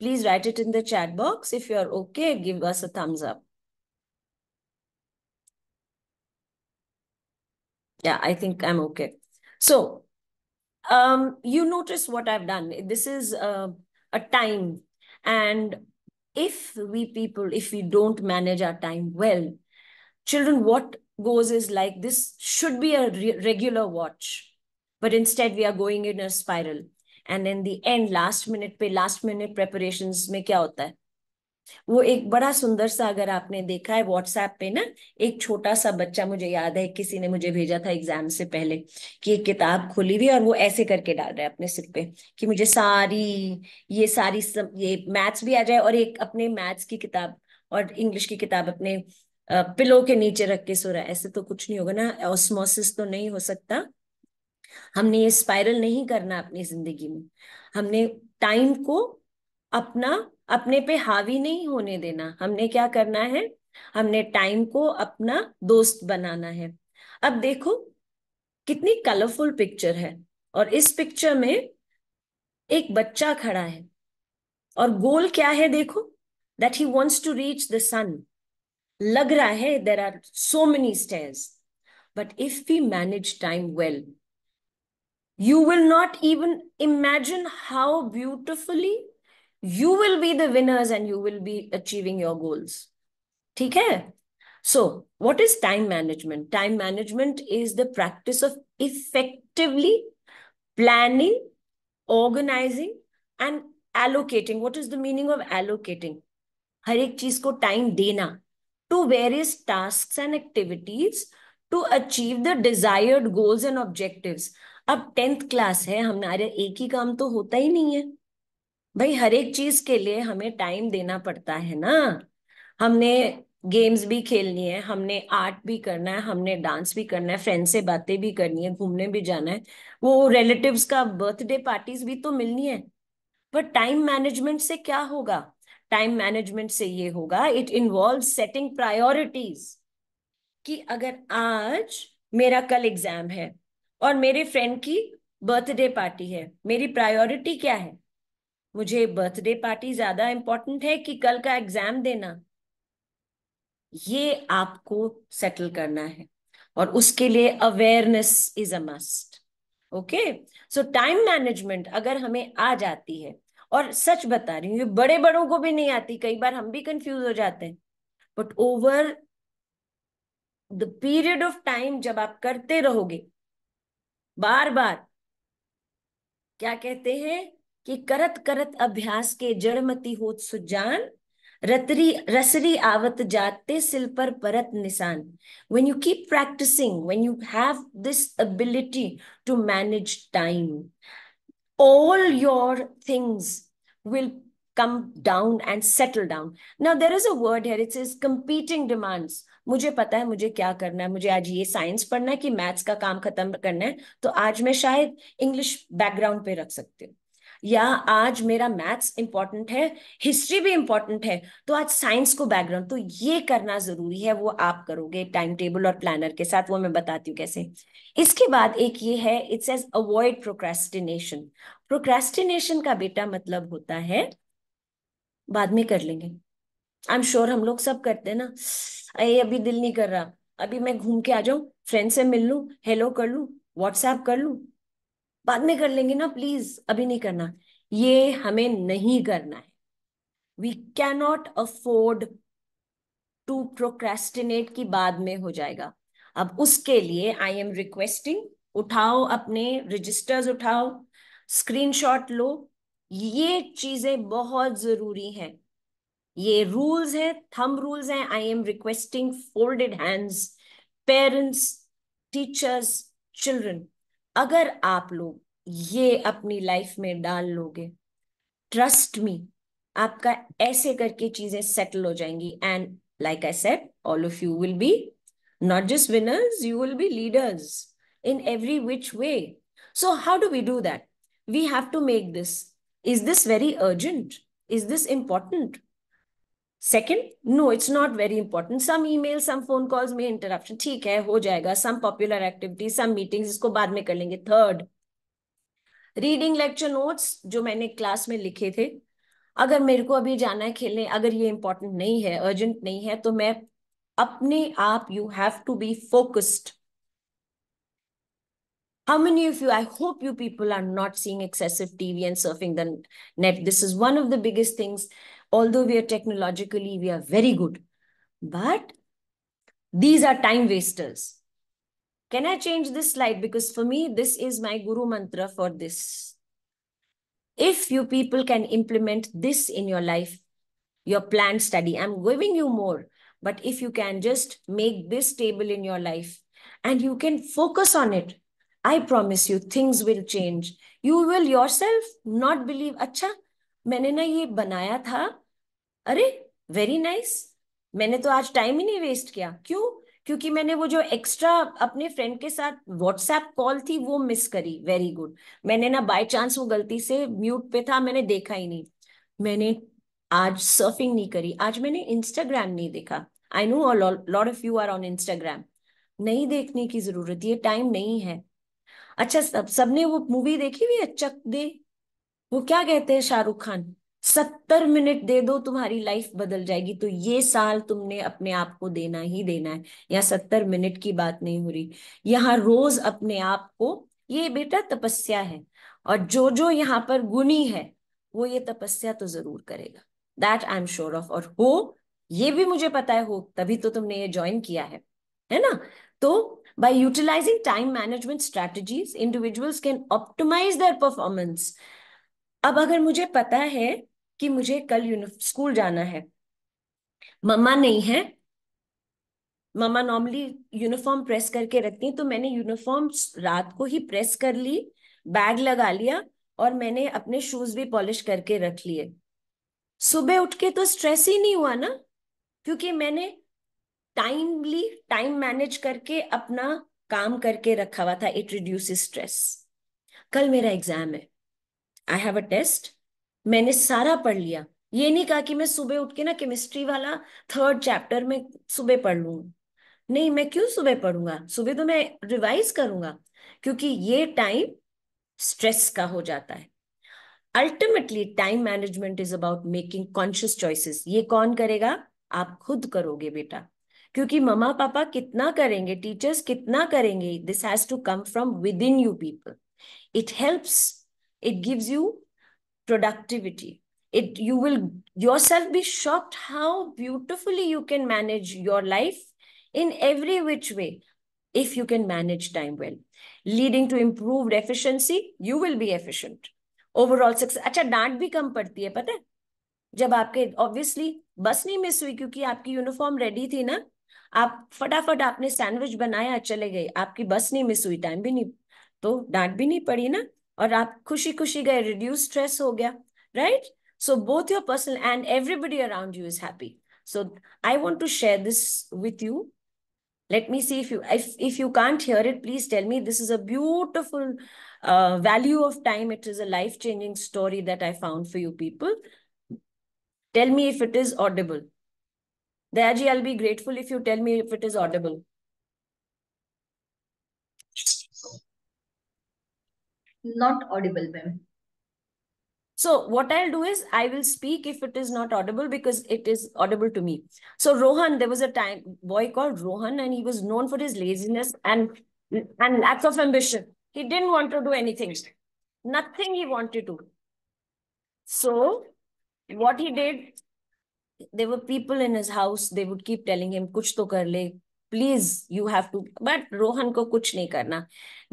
Please write it in the chat box. If you're okay, give us a thumbs up. Yeah, I think I'm okay. So, you notice what I've done. This is a time. And if we don't manage our time well, children, what goes is like this should be a regular watch. But instead we are going in a spiral. And in the end, last minute preparations में क्या होता है? वो एक बड़ा सुंदर सा, अगर आपने देखा है व्हाट्सएप पे ना, एक छोटा सा बच्चा, मुझे याद है किसी ने मुझे भेजा था एग्जाम से पहले कि एक किताब खुली हुई और वो ऐसे करके डाल रहा है अपने सिर पे कि मुझे ये मैथ्स भी आ जाए और एक अपने मैथ्स की किताब और इंग्लिश की किताब अपने पिलो के नीचे रख के सो रहा है. ऐसे तो कुछ नहीं होगा ना, ऑस्मोसिस तो नहीं हो सकता. हमने ये स्पाइरल नहीं करना अपनी जिंदगी में. हमने टाइम को अपने पे हावी नहीं होने देना. हमने क्या करना है, हमने टाइम को अपना दोस्त बनाना है. अब देखो कितनी कलरफुल पिक्चर है, और इस पिक्चर में एक बच्चा खड़ा है और गोल क्या है, देखो, that he wants to reach the sun. लग रहा है there are so many stairs, but if we manage time well, you will not even imagine how beautifully you will be the winners and you will be achieving your goals. ठीक है? So, what is time management? Time management is the practice of effectively planning organising and allocating. What is the meaning of allocating? हर एक चीज को time देना to various tasks and activities to achieve the desired goals and objectives. अब 10th class है, हमारे एक ही काम तो होता ही नहीं है भाई. हर एक चीज के लिए हमें टाइम देना पड़ता है ना. हमने गेम्स भी खेलनी है, हमने आर्ट भी करना है, हमने डांस भी करना है, फ्रेंड से बातें भी करनी है, घूमने भी जाना है, वो रिलेटिव्स का बर्थडे पार्टीज भी तो मिलनी है. पर टाइम मैनेजमेंट से क्या होगा? टाइम मैनेजमेंट से ये होगा, इट इन्वॉल्व सेटिंग प्रायोरिटीज. कि अगर आज मेरा कल एग्जाम है और मेरे फ्रेंड की बर्थडे पार्टी है, मेरी प्रायोरिटी क्या है? मुझे बर्थडे पार्टी ज्यादा इंपॉर्टेंट है कि कल का एग्जाम देना? ये आपको सेटल करना है और उसके लिए awareness is a must. Okay, so time management अगर हमें आ जाती है, और सच बता रही हूँ ये बड़े बड़ों को भी नहीं आती, कई बार हम भी कंफ्यूज हो जाते हैं, but over the period of time जब आप करते रहोगे बार बार, क्या कहते हैं कि करत करत अभ्यास के जड़मती होत सुजान, रतरी रसरी आवत जाते सिल पर परत निशान. when you keep practicing, when you have this ability to manage time, all your things will come down and settle down. Now there is a word here, it says competing demands. मुझे पता है मुझे क्या करना है, मुझे आज ये साइंस पढ़ना है कि मैथ्स का काम खत्म करना है, तो आज मैं शायद इंग्लिश बैकग्राउंड पे रख सकती हूँ, या आज मेरा मैथ्स इंपॉर्टेंट है, हिस्ट्री भी इंपॉर्टेंट है, तो आज साइंस को बैकग्राउंड. तो ये करना जरूरी है, वो आप करोगे टाइम टेबल और प्लानर के साथ, वो मैं बताती हूँ कैसे. इसके बाद एक ये है, it says avoid procrastination. Procrastination का बेटा मतलब होता है बाद में कर लेंगे. आई एम श्योर हम लोग सब करते हैं ना, अरे अभी दिल नहीं कर रहा, अभी मैं घूम के आ जाऊं, फ्रेंड से मिल लूं, हेलो कर लूं, व्हाट्सएप कर लूं, बाद में कर लेंगे ना प्लीज, अभी नहीं करना. ये हमें नहीं करना है. We can not afford to procrastinate की बाद में हो जाएगा. अब उसके लिए आई एम रिक्वेस्टिंग, उठाओ अपने रजिस्टर्स, उठाओ, स्क्रीनशॉट लो. ये चीजें बहुत जरूरी हैं, ये रूल्स हैं, थंब रूल्स हैं. I am requesting folded hands, parents, teachers, children. अगर आप लोग ये अपनी लाइफ में डाल लोगे, ट्रस्ट मी, आपका ऐसे करके चीजें सेटल हो जाएंगी. And like I said, all of you will be not just winners, you will be leaders in every which way. So how do we do that? We have to make this. Is this very urgent? Is this important? Second, no, it's not very important. Some emails, some phone calls में interruption, ठीक है, हो जाएगा. Some popular activities, some meetings, इसको बाद में कर लेंगे. Third, रीडिंग लेक्चर नोट्स जो मैंने क्लास में लिखे थे, अगर मेरे को अभी जाना है खेलने, अगर ये इंपॉर्टेंट नहीं है, अर्जेंट नहीं है, तो मैं अपने आप, you have to be focused. How many of you, I hope you people are not seeing excessive TV and surfing the net. This is one of the biggest things. Although we are technologically, we are very good, but these are time wasters. Can I change this slide? Because for me, this is my guru mantra for this. If you people can implement this in your life, your planned study, I'm giving you more, but if you can just make this table in your life and you can focus on it, I promise you things will change. You will yourself not believe, अच्छा मैंने ना ये बनाया था, अरे very nice, मैंने तो आज टाइम ही नहीं वेस्ट किया. क्यों? क्योंकि मैंने वो जो एक्स्ट्रा अपने फ्रेंड के साथ व्हाट्सएप कॉल थी वो मिस करी. Very good. मैंने ना बाय चांस वो गलती से म्यूट पे था, मैंने देखा ही नहीं. मैंने आज सर्फिंग नहीं करी, आज मैंने इंस्टाग्राम नहीं देखा. I know lot of you are on Instagram. नहीं देखने की जरूरत, ये टाइम नहीं है. अच्छा, सबने वो मूवी देखी हुई है चक दे, वो क्या कहते हैं शाहरुख खान, 70 मिनट दे दो तुम्हारी लाइफ बदल जाएगी. तो ये साल तुमने अपने आप को देना ही देना है. यहाँ 70 मिनट की बात नहीं हो रही, यहाँ रोज अपने आप को, ये बेटा तपस्या है, और जो जो यहाँ पर गुणी है वो ये तपस्या तो जरूर करेगा. That I am sure of. और हो, ये भी मुझे पता है, हो तभी तो तुमने ये ज्वाइन किया है ना. तो by utilizing time management strategies, individuals can optimize their performance अब अगर मुझे पता है कि मुझे कल स्कूल जाना है, मम्मा नहीं है, मम्मा नॉर्मली यूनिफॉर्म प्रेस करके रखती हैं, तो मैंने यूनिफॉर्म रात को ही प्रेस कर ली, बैग लगा लिया और मैंने अपने शूज भी पॉलिश करके रख लिए। सुबह उठ के तो स्ट्रेस ही नहीं हुआ ना, क्योंकि मैंने टाइम मैनेज करके अपना काम करके रखा हुआ था। It reduces stress. कल मेरा एग्जाम है, आई हैव अ टेस्ट, मैंने सारा पढ़ लिया। ये नहीं कहा कि मैं सुबह उठ के ना केमिस्ट्री वाला 3rd चैप्टर में सुबह पढ़ लूंगा। नहीं, मैं क्यों सुबह पढ़ूंगा, सुबह तो मैं रिवाइज करूंगा, क्योंकि ये टाइम स्ट्रेस का हो जाता है। Ultimately time management is about making conscious choices. ये कौन करेगा? आप खुद करोगे बेटा, क्योंकि मम्मा पापा कितना करेंगे, टीचर्स कितना करेंगे, this has to come from within you people. It helps, it gives you productivity. You will yourself be shocked how beautifully you can manage your life in every which way if you can manage time well, leading to improved efficiency. You will be efficient, overall success. अच्छा, डांट भी कम पड़ती है पता है, जब आपके obviously बस नहीं मिस हुई क्योंकि आपकी यूनिफॉर्म रेडी थी ना, आप फटाफट आपने सैंडविच बनाया चले गए, आपकी बस नहीं मिस हुई, टाइम भी नहीं, तो डांट भी नहीं पड़ी ना, और आप खुशी खुशी गए, रिड्यूस स्ट्रेस हो गया, right? So both your personal and everybody around you is happy. So I want to share this with you. Let me see if you can't hear it, please tell me. This is a beautiful value of time. It is a life-changing story that I found for you people. Tell me if it is audible. Dayaji, I'll be grateful if you tell me if it is audible. Not audible, ma'am. So what I'll do is I will speak if it is not audible, because it is audible to me. So Rohan, there was a boy called Rohan, and he was known for his laziness and lack of ambition. He didn't want to do anything. Nothing he wanted to. So what he did, there were people in his house, they would keep telling him, kuch to kar le, please, you have to. But Rohan ko kuch nahi karna.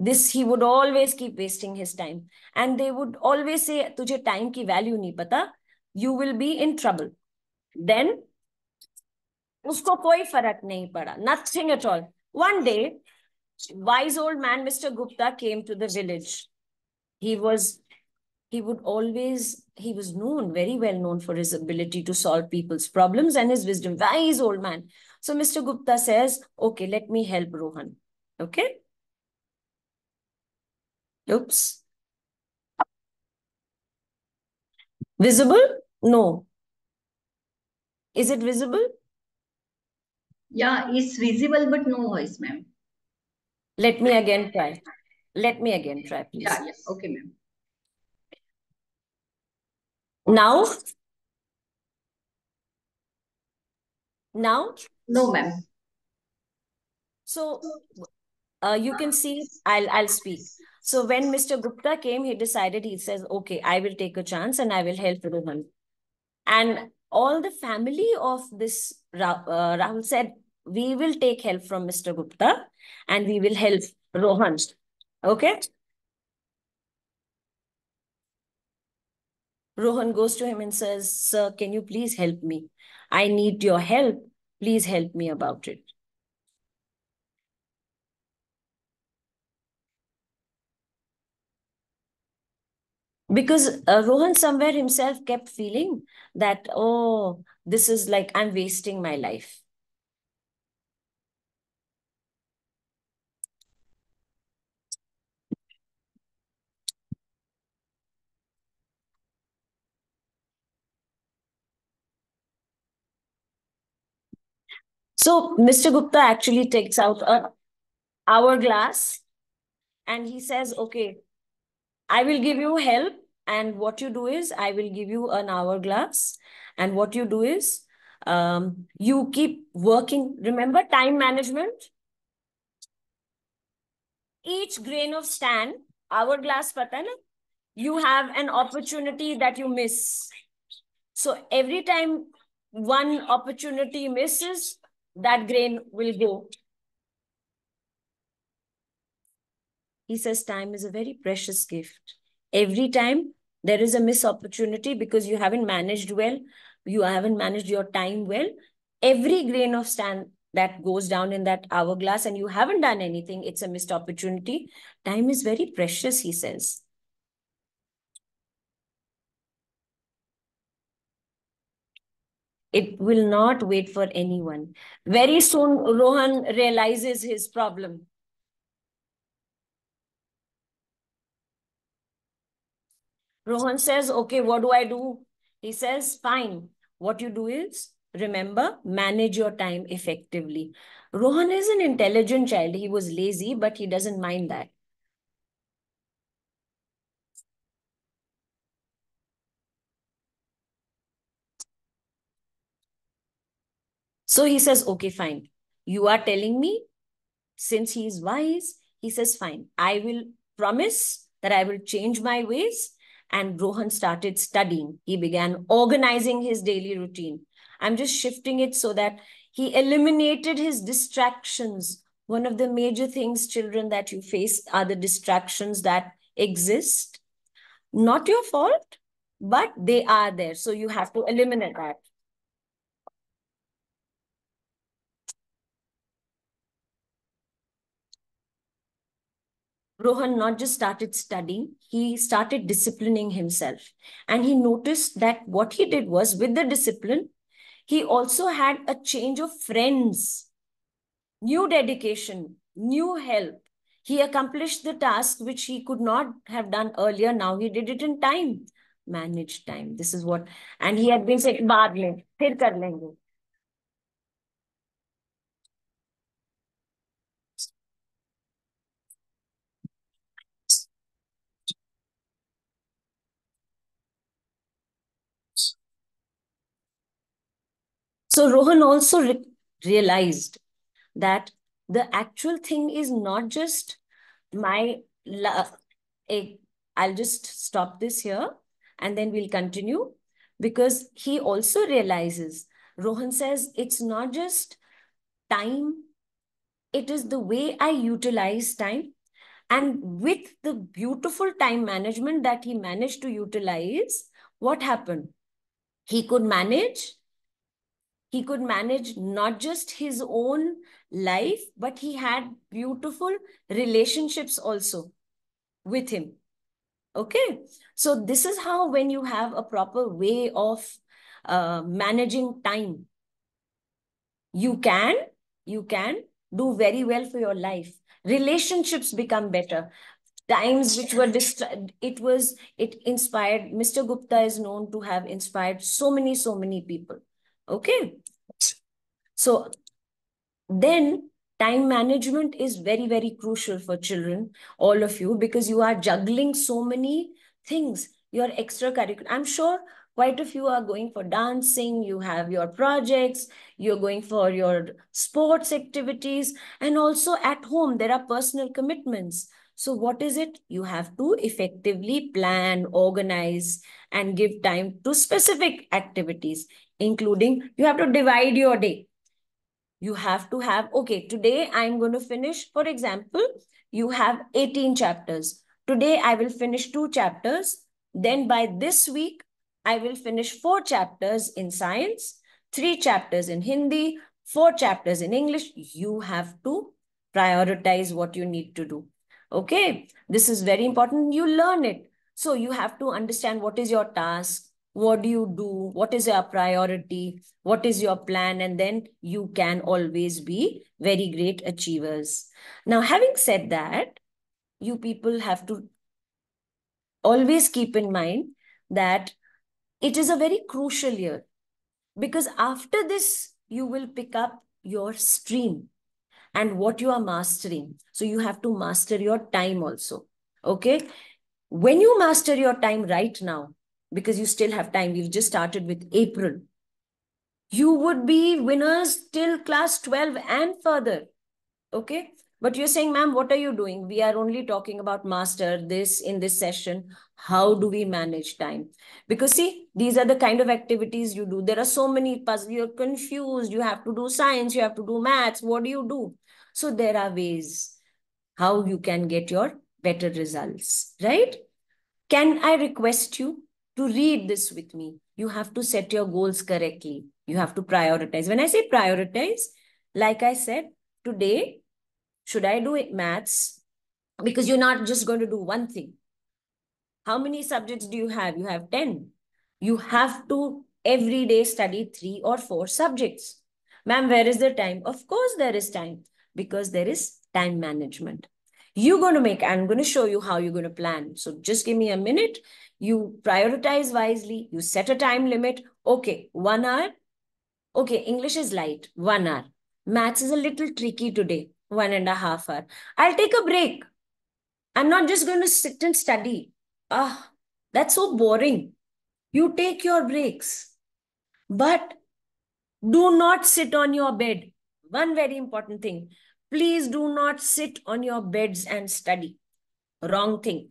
This, he would always keep wasting his time. And they would always say, tujhe time ki value nahi pata, you will be in trouble. Then, usko koi farak nahi pada. Nothing at all. One day, wise old man, Mr. Gupta, came to the village. He was known, very well known for his ability to solve people's problems and his wisdom. Wise old man. So Mr. Gupta says, okay, let me help Rohan. Okay. Oops. Visible? No. Is it visible? Yeah, it's visible, but no voice, ma'am. Let me again try. Let me again try, please. Yeah, yeah. Okay, ma'am. Now? Now? No, ma'am. So you can see, I'll speak. So when Mr. Gupta came, he decided, he says, okay, I will take a chance and I will help Rohan. And all the family of this Rahul said, we will take help from Mr. Gupta and we will help Rohan. Okay. Rohan goes to him and says, sir, can you please help me? I need your help. Please help me about it. Because Rohan somewhere himself kept feeling that, oh, this is like, I'm wasting my life. So Mr. Gupta actually takes out an hourglass and he says, okay, I will give you help. And what you do is, I will give you an hourglass. And what you do is, you keep working. Remember time management? Each grain of sand, hourglass, pata na? You have an opportunity that you miss. So every time one opportunity misses, that grain will go. He says time is a very precious gift. Every time There is a missed opportunity because you haven't managed well. You haven't managed your time well. Every grain of sand that goes down in that hourglass and you haven't done anything, it's a missed opportunity. Time is very precious, he says. It will not wait for anyone. Very soon, Rohan realizes his problem. Rohan says, okay, what do I do? He says, fine. What you do is, remember, manage your time effectively. Rohan is an intelligent child. He was lazy, but he doesn't mind that. So he says, okay, fine. You are telling me, since he is wise, he says, fine, I will promise that I will change my ways. And Rohan started studying. He began organizing his daily routine. I'm just shifting it so that he eliminated his distractions. One of the major things, children, that you face are the distractions that exist. Not your fault, but they are there. So you have to eliminate that. Rohan not just started studying, he started disciplining himself. And he noticed that what he did was, with the discipline, he also had a change of friends, new dedication, new help. He accomplished the task which he could not have done earlier. Now he did it in time. Manage time. This is what, and he had been saying, baad mein, phir kar lenge. So Rohan also realized that the actual thing is not just my I'll just stop this here and then we'll continue, because he also realizes, Rohan says, it's not just time, it is the way I utilize time. And with the beautiful time management that he managed to utilize, what happened? He could manage not just his own life, but he had beautiful relationships also with him. Okay. So this is how, when you have a proper way of managing time, you can do very well for your life. Relationships become better. Times which were it inspired, Mr. Gupta is known to have inspired so many people. Okay. So then time management is very crucial for children, all of you, because you are juggling so many things. Your extracurricular, I'm sure quite a few are going for dancing, you have your projects, you're going for your sports activities, and also at home there are personal commitments. So what is it? You have to effectively plan, organize, and give time to specific activities, including you have to divide your day. You have to have, okay, today I'm going to finish, for example, you have 18 chapters. Today I will finish 2 chapters. Then by this week, I will finish 4 chapters in science, 3 chapters in Hindi, 4 chapters in English. You have to prioritize what you need to do. Okay, this is very important. You learn it. So you have to understand what is your task, what do you do, what is your priority, what is your plan, and then you can always be very great achievers. Now, having said that, you people have to always keep in mind that it is a very crucial year, because after this you will pick up your stream and what you are mastering. So you have to master your time also. Okay, when you master your time right now, because you still have time, we've just started with April, you would be winners till class 12 and further. Okay. But you're saying, ma'am, what are you doing? We are only talking about master this in this session. How do we manage time? Because see, these are the kind of activities you do. There are so many puzzles. You're confused. You have to do science. You have to do maths. What do you do? So there are ways how you can get your better results, right? Can I request you to read this with me? You have to set your goals correctly. You have to prioritize. When I say prioritize, like I said, today, should I do it maths? Because you're not just going to do one thing. How many subjects do you have? You have 10. You have to every day study 3 or 4 subjects. Ma'am, where is the time? Of course, there is time because there is time management. You're going to make, I'm going to show you how you're going to plan. So just give me a minute. You prioritize wisely. You set a time limit. Okay, 1 hour. Okay, English is light, 1 hour. Maths is a little tricky today, 1.5 hours. I'll take a break. I'm not just going to sit and study. Ah, that's so boring. You take your breaks, but do not sit on your bed. One very important thing. Please do not sit on your beds and study. Wrong thing.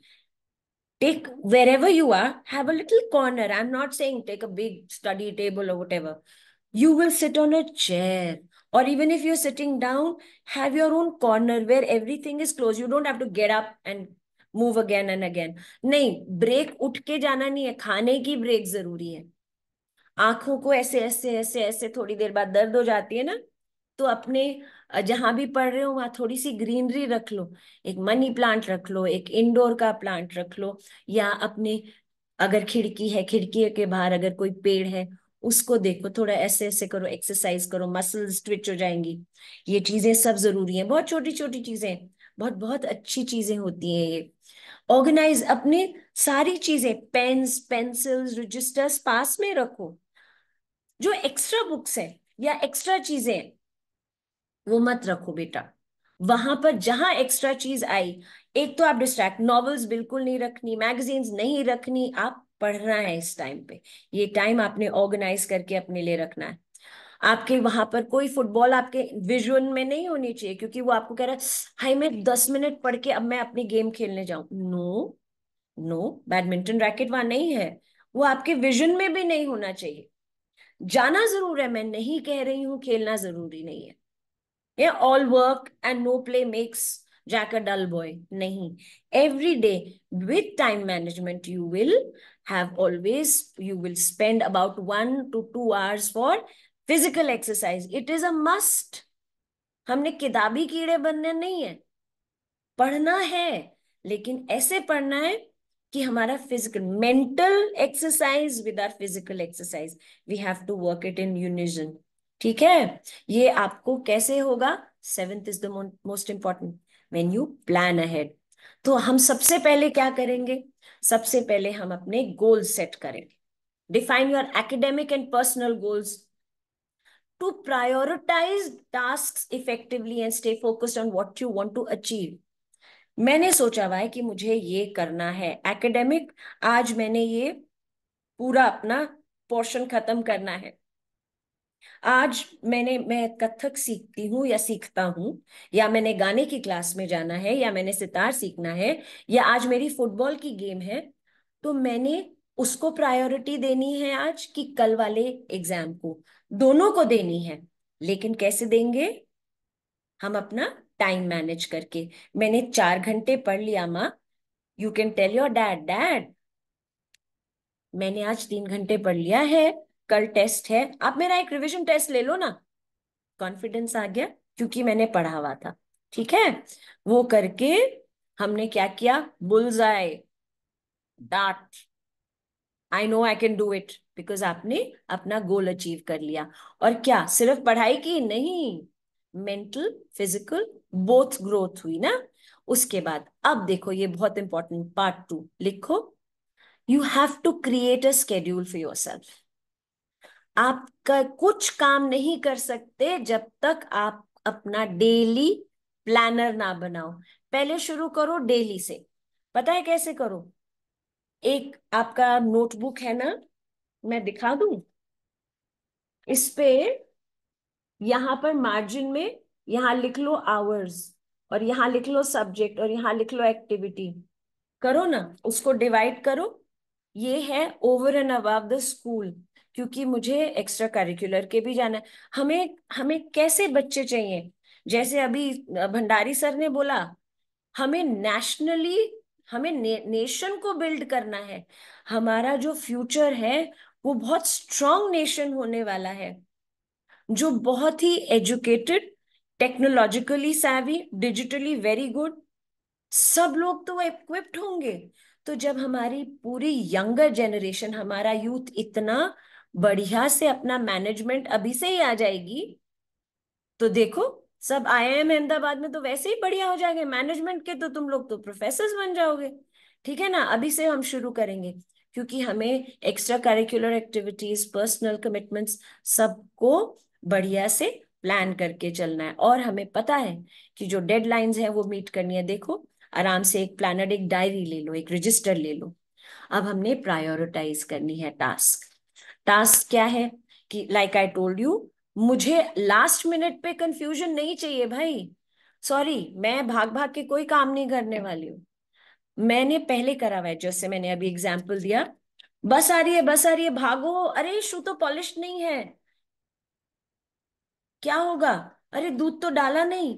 Take wherever you are, have a little corner. I'm not saying take a big study table or whatever. You will sit on a chair. Or even if you're sitting down, have your own corner where everything is closed. You don't have to get up and move again and again. नहीं, break उठ के जाना नहीं है, खाने की break जरूरी है. आंखों को ऐसे ऐसे ऐसे ऐसे थोड़ी देर बाद दर्द हो जाती है ना, तो अपने जहां भी पढ़ रहे हो वहां थोड़ी सी ग्रीनरी रख लो. एक मनी प्लांट रख लो, एक इंडोर का प्लांट रख लो, या अपने अगर खिड़की है, खिड़की के बाहर अगर कोई पेड़ है उसको देखो, थोड़ा ऐसे ऐसे करो, एक्सरसाइज करो, मसल्स ट्विच हो जाएंगी. ये चीजें सब जरूरी हैं, बहुत छोटी छोटी चीजें, बहुत बहुत अच्छी चीजें होती हैं ये. ऑर्गेनाइज अपने सारी चीजें, पेन्स पेंसिल्स रजिस्टर्स पास में रखो. जो एक्स्ट्रा बुक्स है या एक्स्ट्रा चीजें हैं वो मत रखो बेटा. वहां पर जहां एक्स्ट्रा चीज आई, एक तो आप डिस्ट्रैक्ट, नॉवेल्स बिल्कुल नहीं रखनी, मैगजीन्स नहीं रखनी, आप पढ़ना है इस टाइम पे. ये टाइम आपने ऑर्गेनाइज करके अपने लिए रखना है. आपके वहां पर कोई फुटबॉल आपके विजुअल में नहीं होनी चाहिए, क्योंकि वो आपको कह रहा है हाय मैं 10 मिनट पढ़ के अब मैं अपनी गेम खेलने जाऊं. नो नो, बैडमिंटन रैकेट वहां नहीं है, वो आपके विजन में भी नहीं होना चाहिए. जाना जरूर है, मैं नहीं कह रही हूं खेलना जरूरी नहीं है. Yeah, all work and no play makes Jack a dull boy. Nahi. Every day with time management, you will spend about 1 to 2 hours for physical exercise. It is a must. हमने किताबी कीड़े बनने नहीं है, पढ़ना है, लेकिन ऐसे पढ़ना है कि हमारा physical mental exercise with our physical exercise, we have to work it in unison. ठीक है, ये आपको कैसे होगा? 7th is the most important, when you plan ahead. तो हम सबसे पहले क्या करेंगे? सबसे पहले हम अपने गोल सेट करेंगे. Define your academic and personal goals to prioritize tasks effectively and stay focused on what you want to achieve. मैंने सोचा हुआ है कि मुझे ये करना है एकेडमिक, आज मैंने ये पूरा अपना पोर्शन खत्म करना है. आज मैं कथक सीखती हूँ या सीखता हूँ, या मैंने गाने की क्लास में जाना है, या मैंने सितार सीखना है, या आज मेरी फुटबॉल की गेम है, तो मैंने उसको प्रायोरिटी देनी है आज कि कल वाले एग्जाम को. दोनों को देनी है, लेकिन कैसे देंगे? हम अपना टाइम मैनेज करके. मैंने 4 घंटे पढ़ लिया माँ, you can tell your dad, dad मैंने आज 3 घंटे पढ़ लिया है, कल टेस्ट है, आप मेरा एक रिवीजन टेस्ट ले लो ना. कॉन्फिडेंस आ गया क्योंकि मैंने पढ़ा हुआ था. ठीक है, वो करके हमने क्या किया? Bullseye, dart, I know I can do it, because आपने अपना गोल अचीव कर लिया. और क्या सिर्फ पढ़ाई की नहीं, मेंटल फिजिकल बोथ ग्रोथ हुई ना. उसके बाद अब देखो, ये बहुत इंपॉर्टेंट पार्ट 2 लिखो. You have to create a schedule for yourself. आप कुछ काम नहीं कर सकते जब तक आप अपना डेली प्लानर ना बनाओ. पहले शुरू करो डेली से. पता है कैसे करो? एक आपका नोटबुक है ना, मैं दिखा दूं इस पे. यहां पर मार्जिन में यहां लिख लो आवर्स, और यहां लिख लो सब्जेक्ट, और यहां लिख लो एक्टिविटी. करो ना, उसको डिवाइड करो. ये है over and above the school, क्योंकि मुझे एक्स्ट्रा करिकुलर के भी जाना है. हमें हमें कैसे बच्चे चाहिए? जैसे अभी भंडारी सर ने बोला, हमें नेशनली हमें नेशन को बिल्ड करना है। हमारा जो फ्यूचर है वो बहुत स्ट्रांग नेशन होने वाला है, जो बहुत ही educated, technologically savvy, digitally very good, सब लोग तो इक्विप्ड होंगे। तो जब हमारी पूरी यंगर जनरेशन, हमारा यूथ इतना बढ़िया से अपना मैनेजमेंट अभी से ही आ जाएगी, तो देखो सब आईआईएम अहमदाबाद में तो वैसे ही बढ़िया हो जाएंगे मैनेजमेंट के, तो तुम लोग तो प्रोफेसर्स बन जाओगे। ठीक है ना, अभी से हम शुरू करेंगे, क्योंकि हमें extra curricular activities, personal commitments सबको बढ़िया से प्लान करके चलना है। और हमें पता है कि जो डेडलाइंस है वो मीट करनी है। देखो आराम से एक प्लानर, एक डायरी ले लो, एक रजिस्टर ले लो। अब हमने प्रायोरिटाइज करनी है टास्क। टास्क क्या है कि लाइक आई टोल्ड यू, मुझे लास्ट मिनट पे कंफ्यूजन नहीं चाहिए भाई। सॉरी, मैं भाग भाग के कोई काम नहीं करने वाली हूँ। मैंने पहले करा हुआ है, जैसे मैंने अभी एग्जाम्पल दिया, बस आ रही है, बस आ रही है, भागो, अरे शू तो पॉलिश नहीं है, क्या होगा, अरे दूध तो डाला नहीं,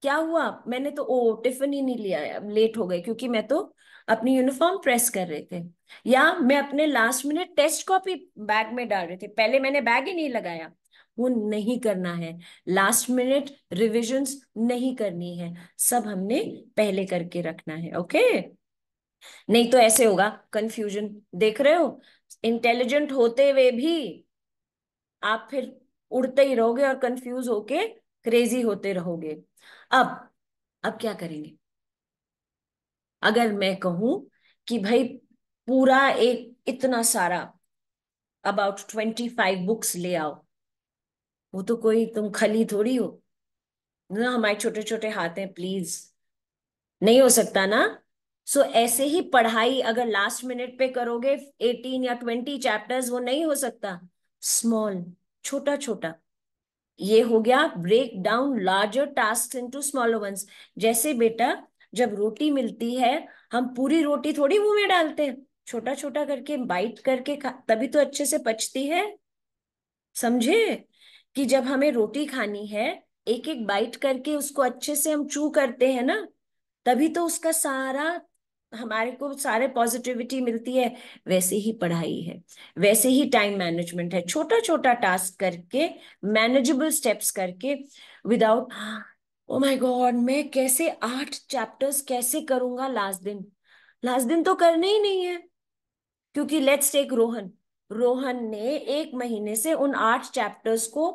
क्या हुआ, मैंने तो ओ टिफिन ही नहीं लिया, अब लेट हो गए क्योंकि मैं तो अपनी यूनिफॉर्म प्रेस कर रहे थे, या मैं अपने last minute test copy bag में डाल रहे थे, पहले मैंने बैग ही नहीं लगाया। वो नहीं करना है, लास्ट मिनट रिविजन्स नहीं करनी है, सब हमने पहले करके रखना है। ओके, नहीं तो ऐसे होगा कंफ्यूजन। देख रहे हो, इंटेलिजेंट होते हुए भी आप फिर उड़ते ही रहोगे और कंफ्यूज होके क्रेजी होते रहोगे। अब अब क्या करेंगे? अगर मैं कहूं कि भाई पूरा एक इतना सारा अबाउट 25 बुक्स ले आओ, वो तो कोई तुम खली थोड़ी हो ना, हमारे छोटे छोटे हाथ हैं, प्लीज नहीं हो सकता ना। सो ऐसे ही पढ़ाई अगर लास्ट मिनट पे करोगे 18 या 20 चैप्टर्स, वो नहीं हो सकता। स्मॉल, छोटा छोटा, ये हो गया break down larger task into smaller ones. जैसे बेटा जब रोटी मिलती है, हम पूरी रोटी थोड़ी मुंह में डालते हैं, छोटा छोटा करके बाइट करके तभी तो अच्छे से पचती है। समझे कि जब हमें रोटी खानी है, एक एक बाइट करके उसको अच्छे से हम चू करते हैं ना, तभी तो उसका सारा, हमारे को सारे पॉजिटिविटी मिलती है। वैसे ही पढ़ाई है, वैसे ही टाइम मैनेजमेंट है, छोटा छोटा टास्क करके, मैनेजेबल स्टेप्स करके, विदाउट ओ माय गॉड मैं कैसे 8 चैप्टर्स कैसे करूंगा लास्ट दिन, लास्ट दिन तो करने ही नहीं है। क्योंकि लेट्स टेक रोहन, रोहन ने 1 महीने से उन 8 चैप्टर्स को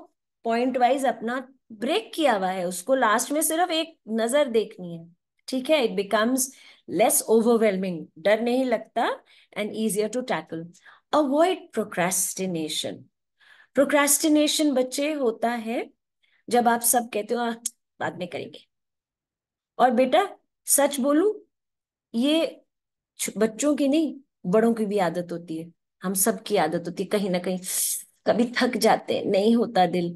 पॉइंट वाइज अपना ब्रेक किया हुआ है, उसको लास्ट में सिर्फ एक नजर देखनी है। ठीक है, इट बिकम्स लेस ओवरवेलमिंग, डर नहीं लगता, and easier to tackle. Avoid procrastination. Procrastination बच्चे होता है जब आप सब कहते हो बाद में करेंगे। और बेटा सच बोलूं, ये बच्चों की नहीं, बड़ों की भी आदत होती है, हम सब की आदत होती है कहीं ना कहीं। कभी थक जाते हैं, नहीं होता दिल,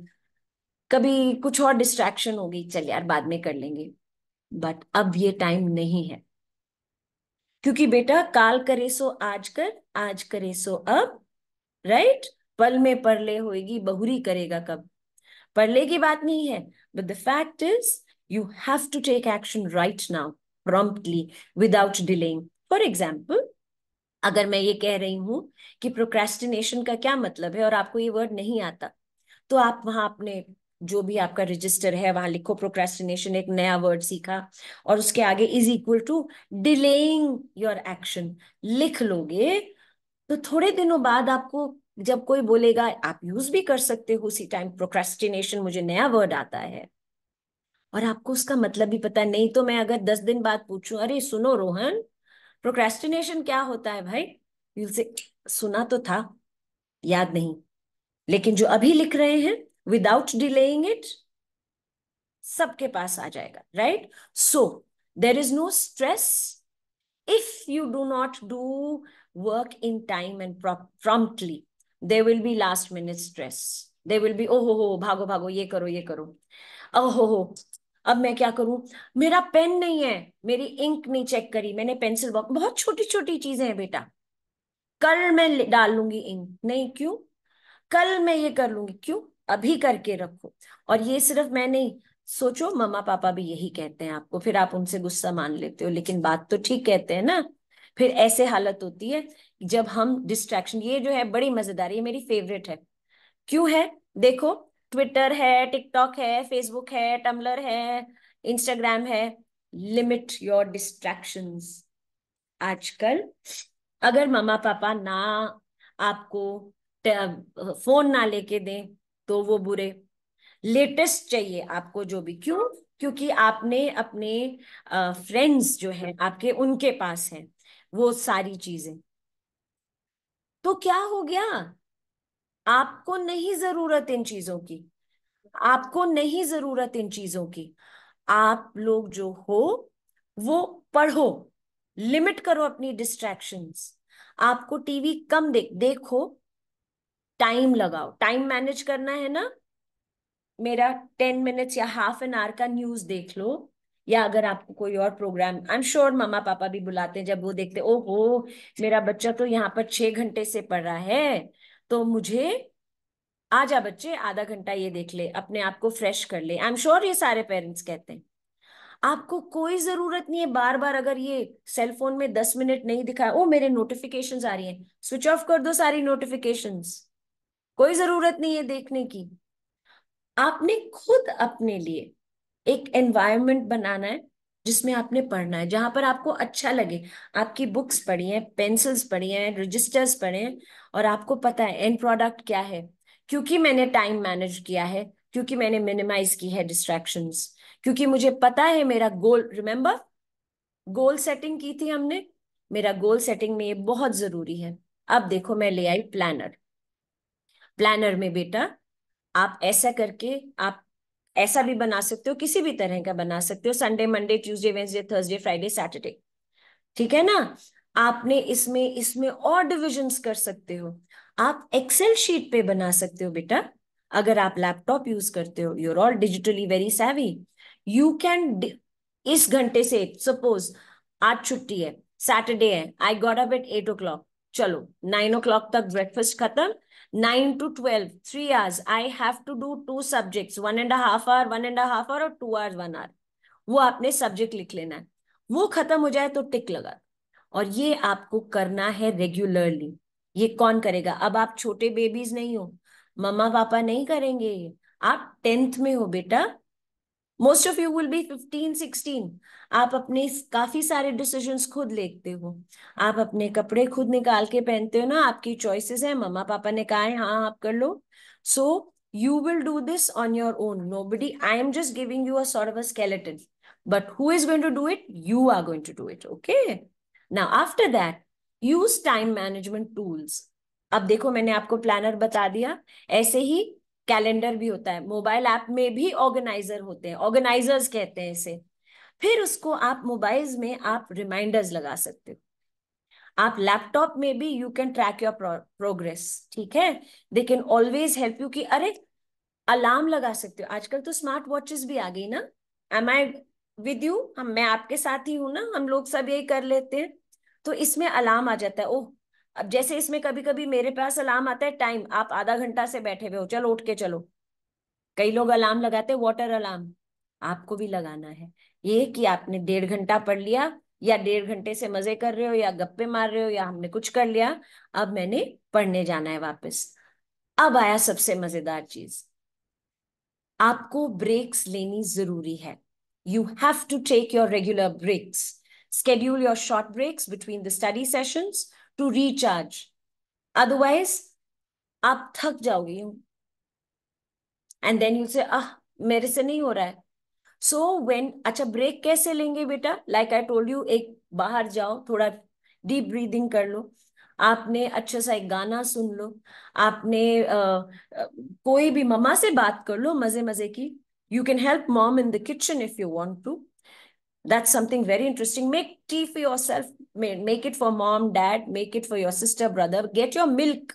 कभी कुछ और डिस्ट्रैक्शन हो गई, चल यार बाद में कर लेंगे। बट अब ये टाइम नहीं है, क्योंकि बेटा काल करे सो आज कर, आज करे सो अब, राइट। पल में परले होएगी, बहुरी करेगा कब। परले की बात नहीं है, but the fact is you have to take action right now, promptly, without delaying. For example, अगर मैं ये कह रही हूं कि प्रोक्रेस्टिनेशन का क्या मतलब है और आपको ये वर्ड नहीं आता, तो आप वहां अपने जो भी आपका रजिस्टर है वहां लिखो प्रोक्रेस्टिनेशन, एक नया वर्ड सीखा, और उसके आगे is equal to delaying your action लिख लोगे, तो थोड़े दिनों बाद आपको जब कोई बोलेगा, आप यूज भी कर सकते हो उसी टाइम प्रोक्रेस्टिनेशन, मुझे नया वर्ड आता है और आपको उसका मतलब भी पता नहीं। तो मैं अगर 10 दिन बाद पूछूं, अरे सुनो रोहन, प्रोक्रेस्टिनेशन क्या होता है भाई, यू से सुना तो था, याद नहीं, लेकिन जो अभी लिख रहे हैं विदाउट डिलेइंग इट, सबके पास आ जाएगा, right. So there is no stress if you do not do work in time and promptly, there will be last minute stress, there will be, oh हो भागो भागो, ये करो ये करो, ओहो हो, अब मैं क्या करूं, मेरा पेन नहीं है, मेरी इंक नहीं चेक करी, मैंने पेंसिल बॉक्स, बहुत छोटी छोटी चीजें हैं बेटा, कल मैं डाल लूंगी इंक, नहीं क्यों, कल मैं ये कर लूंगी, क्यों, अभी करके रखो। और ये सिर्फ मैं नहीं, सोचो, मम्मा पापा भी यही कहते हैं आपको, फिर आप उनसे गुस्सा मान लेते हो, लेकिन बात तो ठीक कहते हैं ना। फिर ऐसे हालत होती है जब हम डिस्ट्रैक्शन, ये जो है बड़ी मजेदार, ये मेरी फेवरेट है। क्यों है? देखो, ट्विटर है, टिकटॉक है, फेसबुक है, टम्बलर है, इंस्टाग्राम है। Limit your distractions. आजकल अगर मम्मा पापा ना आपको फोन ना लेके दें तो वो बुरे, लेटेस्ट चाहिए आपको जो भी। क्यों? क्योंकि आपने अपने फ्रेंड्स जो हैं आपके, उनके पास है वो सारी चीजें। तो क्या हो गया? आपको नहीं जरूरत इन चीजों की, आपको नहीं जरूरत इन चीजों की। आप लोग जो हो वो पढ़ो, लिमिट करो अपनी डिस्ट्रैक्शंस। आपको टीवी कम देखो, टाइम लगाओ, टाइम मैनेज करना है ना। मेरा 10 मिनट्स या हाफ एन आवर का न्यूज देख लो, या अगर आपको कोई और प्रोग्राम, आई एम श्योर मम्मा पापा भी बुलाते हैं, जब वो देखते ओहो मेरा बच्चा तो यहाँ पर 6 घंटे से पढ़ रहा है, तो मुझे, आजा बच्चे आधा घंटा ये देख ले, अपने आप को फ्रेश कर ले। आई एम श्योर ये सारे पेरेंट्स कहते हैं। आपको कोई जरूरत नहीं है बार बार, अगर ये सेल फोन में 10 मिनट नहीं दिखा, ओ मेरे नोटिफिकेशंस आ रही हैं, स्विच ऑफ कर दो सारी नोटिफिकेशंस। कोई जरूरत नहीं है देखने की। आपने खुद अपने लिए एक एनवायरनमेंट बनाना है जिसमें आपने पढ़ना है, जहां पर आपको अच्छा लगे। आपकी बुक्स पढ़ी हैं, पेंसिल्स पढ़ी हैं, रजिस्टर्स पढ़े हैं, और आपको पता है एंड प्रोडक्ट क्या है, क्योंकि मैंने टाइम मैनेज किया है, क्योंकि मैंने मिनिमाइज की है डिस्ट्रैक्शंस, क्योंकि मुझे पता है मेरा गोल। रिमेंबर, गोल सेटिंग की थी हमने, मेरा गोल सेटिंग में ये बहुत जरूरी है। अब देखो मैं ले आई प्लानर। प्लानर में बेटा आप ऐसा करके, आप ऐसा भी बना सकते हो, किसी भी तरह का बना सकते हो, Sunday Monday Tuesday Wednesday Thursday Friday Saturday, ठीक है ना। आपने इसमें इसमें और डिविजन्स कर सकते हो। आप एक्सेल शीट पे बना सकते हो बेटा। अगर आप लैपटॉप यूज करते हो, you're all digitally very savvy, you can, इस घंटे से सपोज आज छुट्टी है, सैटरडे है, I got up at 8 o'clock, चलो 9 o'clock तक ब्रेकफास्ट खत्म, 9 to 12, 3 hours, I have to do 2 subjects, 1.5 hour, 1.5 hour और 2 hours 1 hour। वो आपने सब्जेक्ट लिख लेना है, वो खत्म हो जाए तो टिक लगा। और ये आपको करना है रेगुलरली। ये कौन करेगा? अब आप छोटे बेबीज नहीं हो, मम्मा पापा नहीं करेंगे ये। आप 10th में हो बेटा, most of you will be 15 16। आप अपने काफी सारे डिसीजंस खुद लेते हो, आप अपने कपड़े खुद निकाल के पहनते हो ना, आपकी चॉइसेस है, मम्मा पापा ने कहा है हाँ आप कर लो। So you will do this on your own, nobody, I am just giving you a sort of a skeleton, but who is going to do it? You are going to do it, okay? Now after that, use time management tools। अब देखो मैंने आपको planner बता दिया, ऐसे ही calendar भी होता है, मोबाइल ऐप में भी ऑर्गेनाइजर होते हैं, ऑर्गेनाइजर्स कहते हैं इसे। फिर उसको आप मोबाइल्स में आप रिमाइंडर्स लगा सकते हो, आप लैपटॉप में भी you can track your progress, ठीक है। They can always help you कि अरे अलार्म लगा सकते हो, आजकल तो स्मार्ट वॉचेस भी आ गई ना। Am I with you? मैं आपके साथ ही हूं ना, हम लोग सब यही कर लेते हैं। तो इसमें अलार्म आ जाता है, ओह अब जैसे इसमें कभी कभी मेरे पास अलार्म आता है, टाइम आप आधा घंटा से बैठे हुए हो, चलो उठ के चलो। कई लोग अलार्म लगाते हैं, वाटर अलार्म, आपको भी लगाना है। ये कि आपने 1.5 घंटा पढ़ लिया, या 1.5 घंटे से मजे कर रहे हो, या गप्पे मार रहे हो, या हमने कुछ कर लिया, अब मैंने पढ़ने जाना है वापस। अब आया सबसे मजेदार चीज, आपको ब्रेक्स लेनी जरूरी है। You have to take your regular breaks, schedule your short breaks between the study sessions to recharge, otherwise आप थक जाओगे, एंड देन यू से आह मेरे से नहीं हो रहा है। सो व्हेन, अच्छा ब्रेक कैसे लेंगे बेटा? लाइक आई टोल्ड यू, एक बाहर जाओ, थोड़ा डीप ब्रीदिंग कर लो, आपने अच्छा सा एक गाना सुन लो, आपने कोई भी मम्मा से बात कर लो मजे मजे की। You can help mom in the kitchen if you want to, that's something very interesting. Make tea for your self, make it for mom dad, make it for your sister brother, get your milk,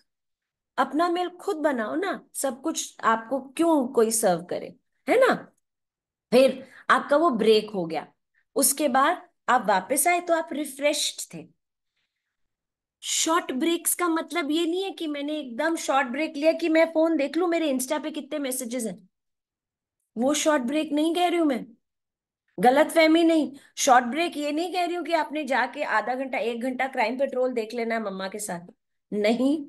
अपना milk खुद बनाओ ना, सब कुछ आपको क्यों कोई सर्व करे, है ना। फिर आपका वो ब्रेक हो गया, उसके बाद आप वापस आए तो आप रिफ्रेश्ड थे। शॉर्ट ब्रेक्स का मतलब ये नहीं है कि मैंने एकदम शॉर्ट ब्रेक लिया कि मैं फोन देख लूं मेरे इंस्टा पे कितने मैसेजेस हैं, वो शॉर्ट ब्रेक नहीं कह रही हूं मैं, गलत फहमी नहीं। शॉर्ट ब्रेक ये नहीं कह रही हूँ कि आपने जाके आधा घंटा 1 घंटा क्राइम पेट्रोल देख लेना है मम्मा के साथ, नहीं।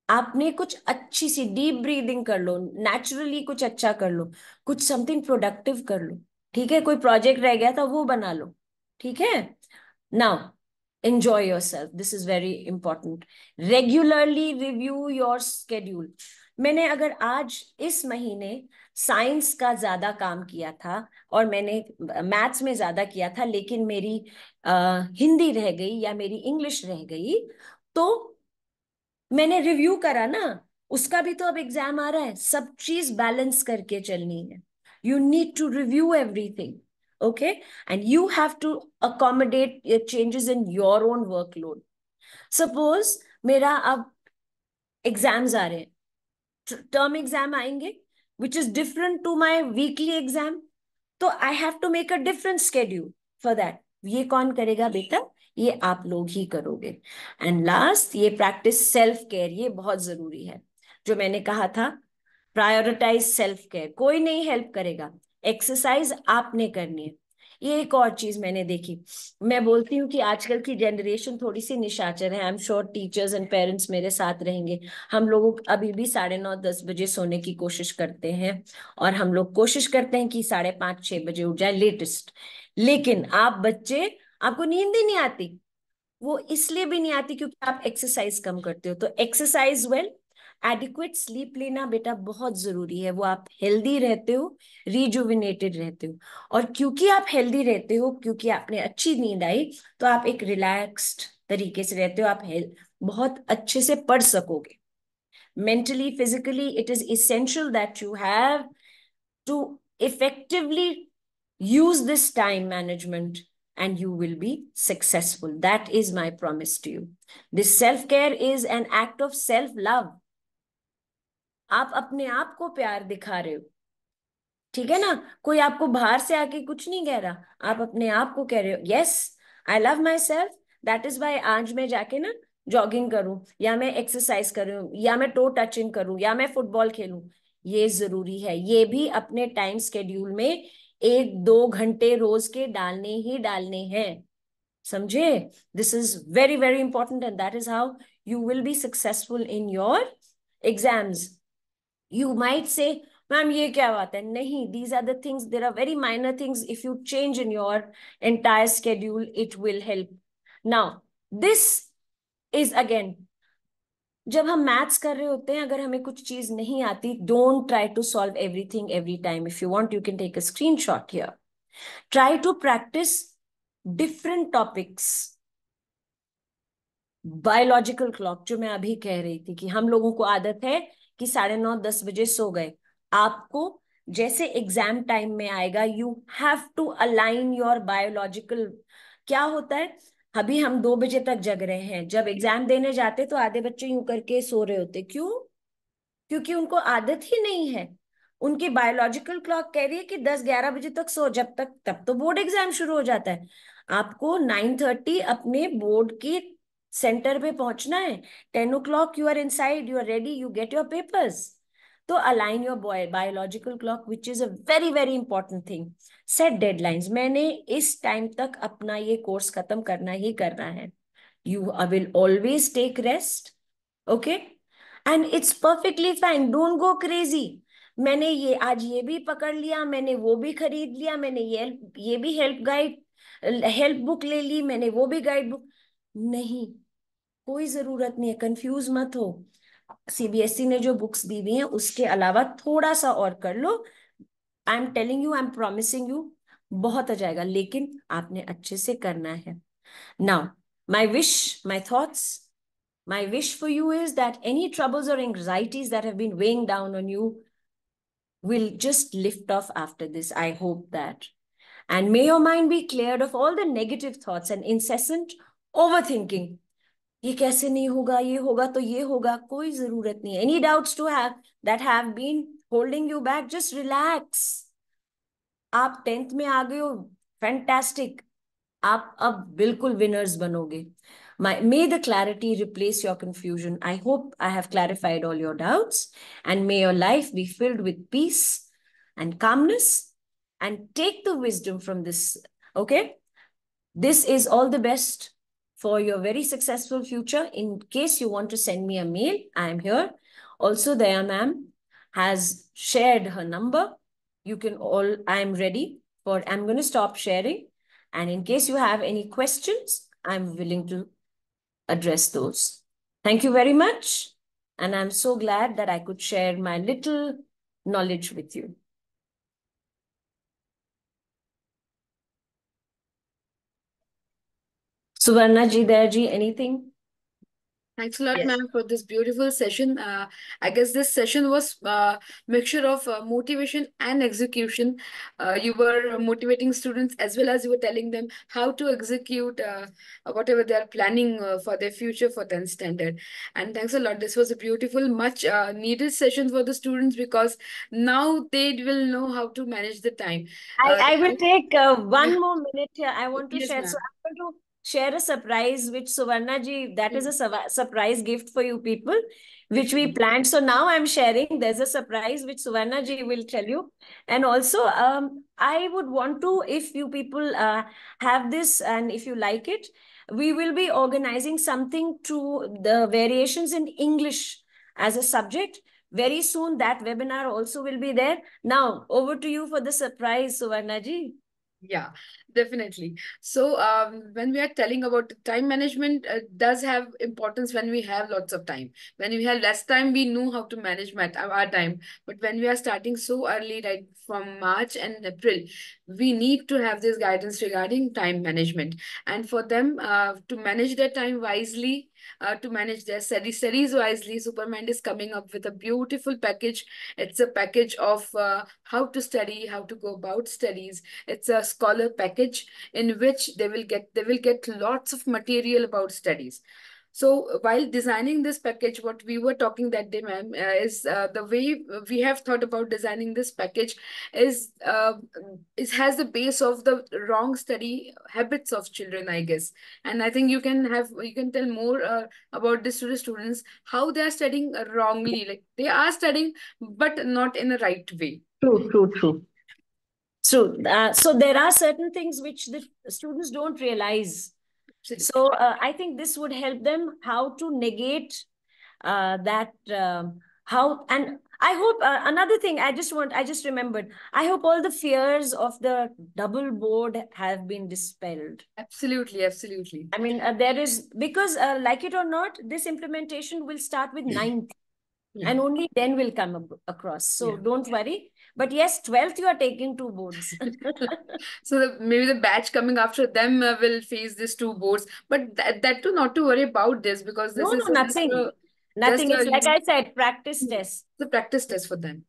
आपने कुछ अच्छी सी डीप ब्रीदिंग कर लो, नेचुरली कुछ अच्छा कर लो, कुछ समथिंग प्रोडक्टिव कर लो, ठीक है। कोई प्रोजेक्ट रह गया था वो बना लो, ठीक है। Now enjoy yourself, this is very important. Regularly review your schedule. मैंने अगर आज इस महीने साइंस का ज्यादा काम किया था और मैंने मैथ्स में ज्यादा किया था, लेकिन मेरी हिंदी रह गई या मेरी इंग्लिश रह गई, तो मैंने रिव्यू करा ना, उसका भी तो अब एग्जाम आ रहा है। सब चीज बैलेंस करके चलनी है। You need to review everything, okay, and you have to accommodate changes in your own workload. Suppose मेरा अब एग्जाम्स आ रहे हैं, टर्म एग्जाम आएंगे which is different to my weekly exam, तो I have to make a different schedule for that. ये कौन करेगा बेटा? ये आप लोग ही करोगे। एंड लास्ट, ये प्रैक्टिस सेल्फ केयर, ये बहुत जरूरी है। जो मैंने कहा था, प्रायोरिटाइज सेल्फ केयर, कोई नहीं हेल्प करेगा, एक्सरसाइज आपने करनी है। ये एक और चीज मैंने देखी, मैं बोलती हूँ कि आजकल की जनरेशन थोड़ी सी निशाचर है। आई am sure teachers and parents मेरे साथ रहेंगे। हम लोग अभी भी 9:30-10 बजे सोने की कोशिश करते हैं, और हम लोग कोशिश करते हैं कि 5:30-6 बजे उठ जाए लेटेस्ट। लेकिन आप बच्चे, आपको नींद ही नहीं आती। वो इसलिए भी नहीं आती क्योंकि आप एक्सरसाइज कम करते हो। तो एक्सरसाइज वेल, एडिक्वेट स्लीप लेना बेटा बहुत जरूरी है। वो आप हेल्दी रहते हो, रिजुविनेटेड रहते हो, और क्योंकि आप हेल्दी रहते हो, क्योंकि आपने अच्छी नींद आई, तो आप एक रिलैक्स्ड तरीके से रहते हो। आप बहुत अच्छे से पढ़ सकोगे। Mentally, physically, it is essential that you have to effectively use this time management, and you will be successful. That is my promise to you. This self care is an act of self love. आप अपने आप को प्यार दिखा रहे हो, ठीक है ना। कोई आपको बाहर से आके कुछ नहीं कह रहा, आप अपने आप को कह रहे हो yes, I love my self, that is why आज मैं जाके ना जॉगिंग करूं, या मैं एक्सरसाइज करूं, या मैं टो टचिंग करूं, या मैं फुटबॉल खेलूं। ये जरूरी है, ये भी अपने टाइम स्केड्यूल में 1-2 घंटे रोज के डालने ही डालने हैं, समझे। This is very very important, and that is how you will be successful in your exams. You might say, ma'am, ये क्या बात है? नहीं, these are the things, there are very minor things. If you change in your entire schedule, it will help. Now, this is again, जब हम maths कर रहे होते हैं, अगर हमें कुछ चीज नहीं आती, don't try to solve everything every time. If you want, you can take a screenshot here. Try to practice different topics. Biological clock, जो मैं अभी कह रही थी कि हम लोगों को आदत है कि 9:30-10 बजे सो गए। आपको जैसे एग्जाम टाइम में आएगा, you have to align your biological. क्या होता है, अभी हम 2 बजे तक जग रहे हैं, जब एग्जाम देने जाते तो आधे बच्चे यूं करके सो रहे होते। क्यों? क्योंकि उनको आदत ही नहीं है। उनकी बायोलॉजिकल क्लॉक कह रही है कि 10-11 बजे तक सो, जब तक, तब तो बोर्ड एग्जाम शुरू हो जाता है। आपको 9:30 अपने बोर्ड की सेंटर पे पहुंचना है। 10 o'clock you are inside, you are ready, you get your papers. तो align your biological clock, which is a very very important thing. Set deadlines, मैंने इस टाइम तक अपना ये कोर्स खत्म करना ही करना है। You I will always take rest, okay, and it's perfectly fine, don't go crazy. मैंने ये आज ये भी पकड़ लिया, मैंने वो भी खरीद लिया, मैंने ये भी हेल्प बुक ले ली, मैंने वो भी गाइड बुक। नहीं, कोई जरूरत नहीं है, कंफ्यूज मत हो। सीबीएसई ने जो बुक्स दी हुई हैं उसके अलावा थोड़ा सा और कर लो। I am telling you, I am promising you, बहुत आ जाएगा, लेकिन आपने अच्छे से करना है। Now, my wish, my thoughts, my wish for you is that any troubles or anxieties that have been weighing down on you will just lift off after this. I hope that. And may your mind be cleared of all the negative thoughts and incessant overthinking. ये कैसे नहीं होगा, ये होगा तो ये होगा, कोई जरूरत नहीं है। Any doubts to have that have been holding you back, just relax. आप 10th में आ गए हो, फैंटास्टिक, आप अब बिल्कुल विनर्स बनोगे। May the clarity replace your confusion. I hope I have clarified all your doubts, and may your life be filled with peace, and calmness and take the wisdom from this. Okay? This is all the best for your very successful future. In case you want to send me a mail, I am here. Also, Daya ma'am has shared her number. You can all, I am ready for, I'm going to stop sharing. And in case you have any questions, I'm willing to address those. Thank you very much. And I'm so glad that I could share my little knowledge with you. Suvarna ji, Daya ji, anything? Thanks a lot, Yes. ma'am, for this beautiful session. I guess this session was mixture of motivation and execution. You were motivating students as well as you were telling them how to execute whatever they are planning for their future for 10th standard. And thanks a lot. This was a beautiful, much needed session for the students because now they will know how to manage the time. I will take one more minute here. I want to Yes, share. ma'am. So I'm going to share a surprise, which Suvarna ji, that is a surprise gift for you people, which we planned. So now I'm sharing. There's a surprise which Suvarna ji will tell you. And also, I would want to, if you people have this and if you like it, we will be organizing something to the variations in English as a subject. Very soon, that webinar also will be there. Now, over to you for the surprise, Suvarna ji. Yeah, definitely. So, when we are telling about time management, does have importance when we have lots of time. When we have less time, we know how to manage our time. But when we are starting so early, right from March and April, we need to have this guidance regarding time management. And for them, to manage their time wisely, to manage their studies wisely, Superman is coming up with a beautiful package. It's a package of how to study, how to go about studies. It's a scholar package in which they will get lots of material about studies. So while designing this package, what we were talking that day, ma'am, is the way we have thought about designing this package is has the base of the wrong study habits of children, I guess. And I think you can tell more about this to the students how they are studying wrongly, like they are studying but not in a right way. True. So there are certain things which the students don't realize. Absolutely. So I think this would help them how to negate that how. And I hope another thing I just remembered. I hope all the fears of the double board have been dispelled. Absolutely. I mean, there is, because like it or not, this implementation will start with 9th. Yeah. And only then will come across. So Yeah. don't worry. But yes, 12th, you are taking 2 boards. So maybe the batch coming after them will face these 2 boards, but that too not to worry about this because this No, is nothing. just Nothing. It's like I said, practice test. the practice test for them.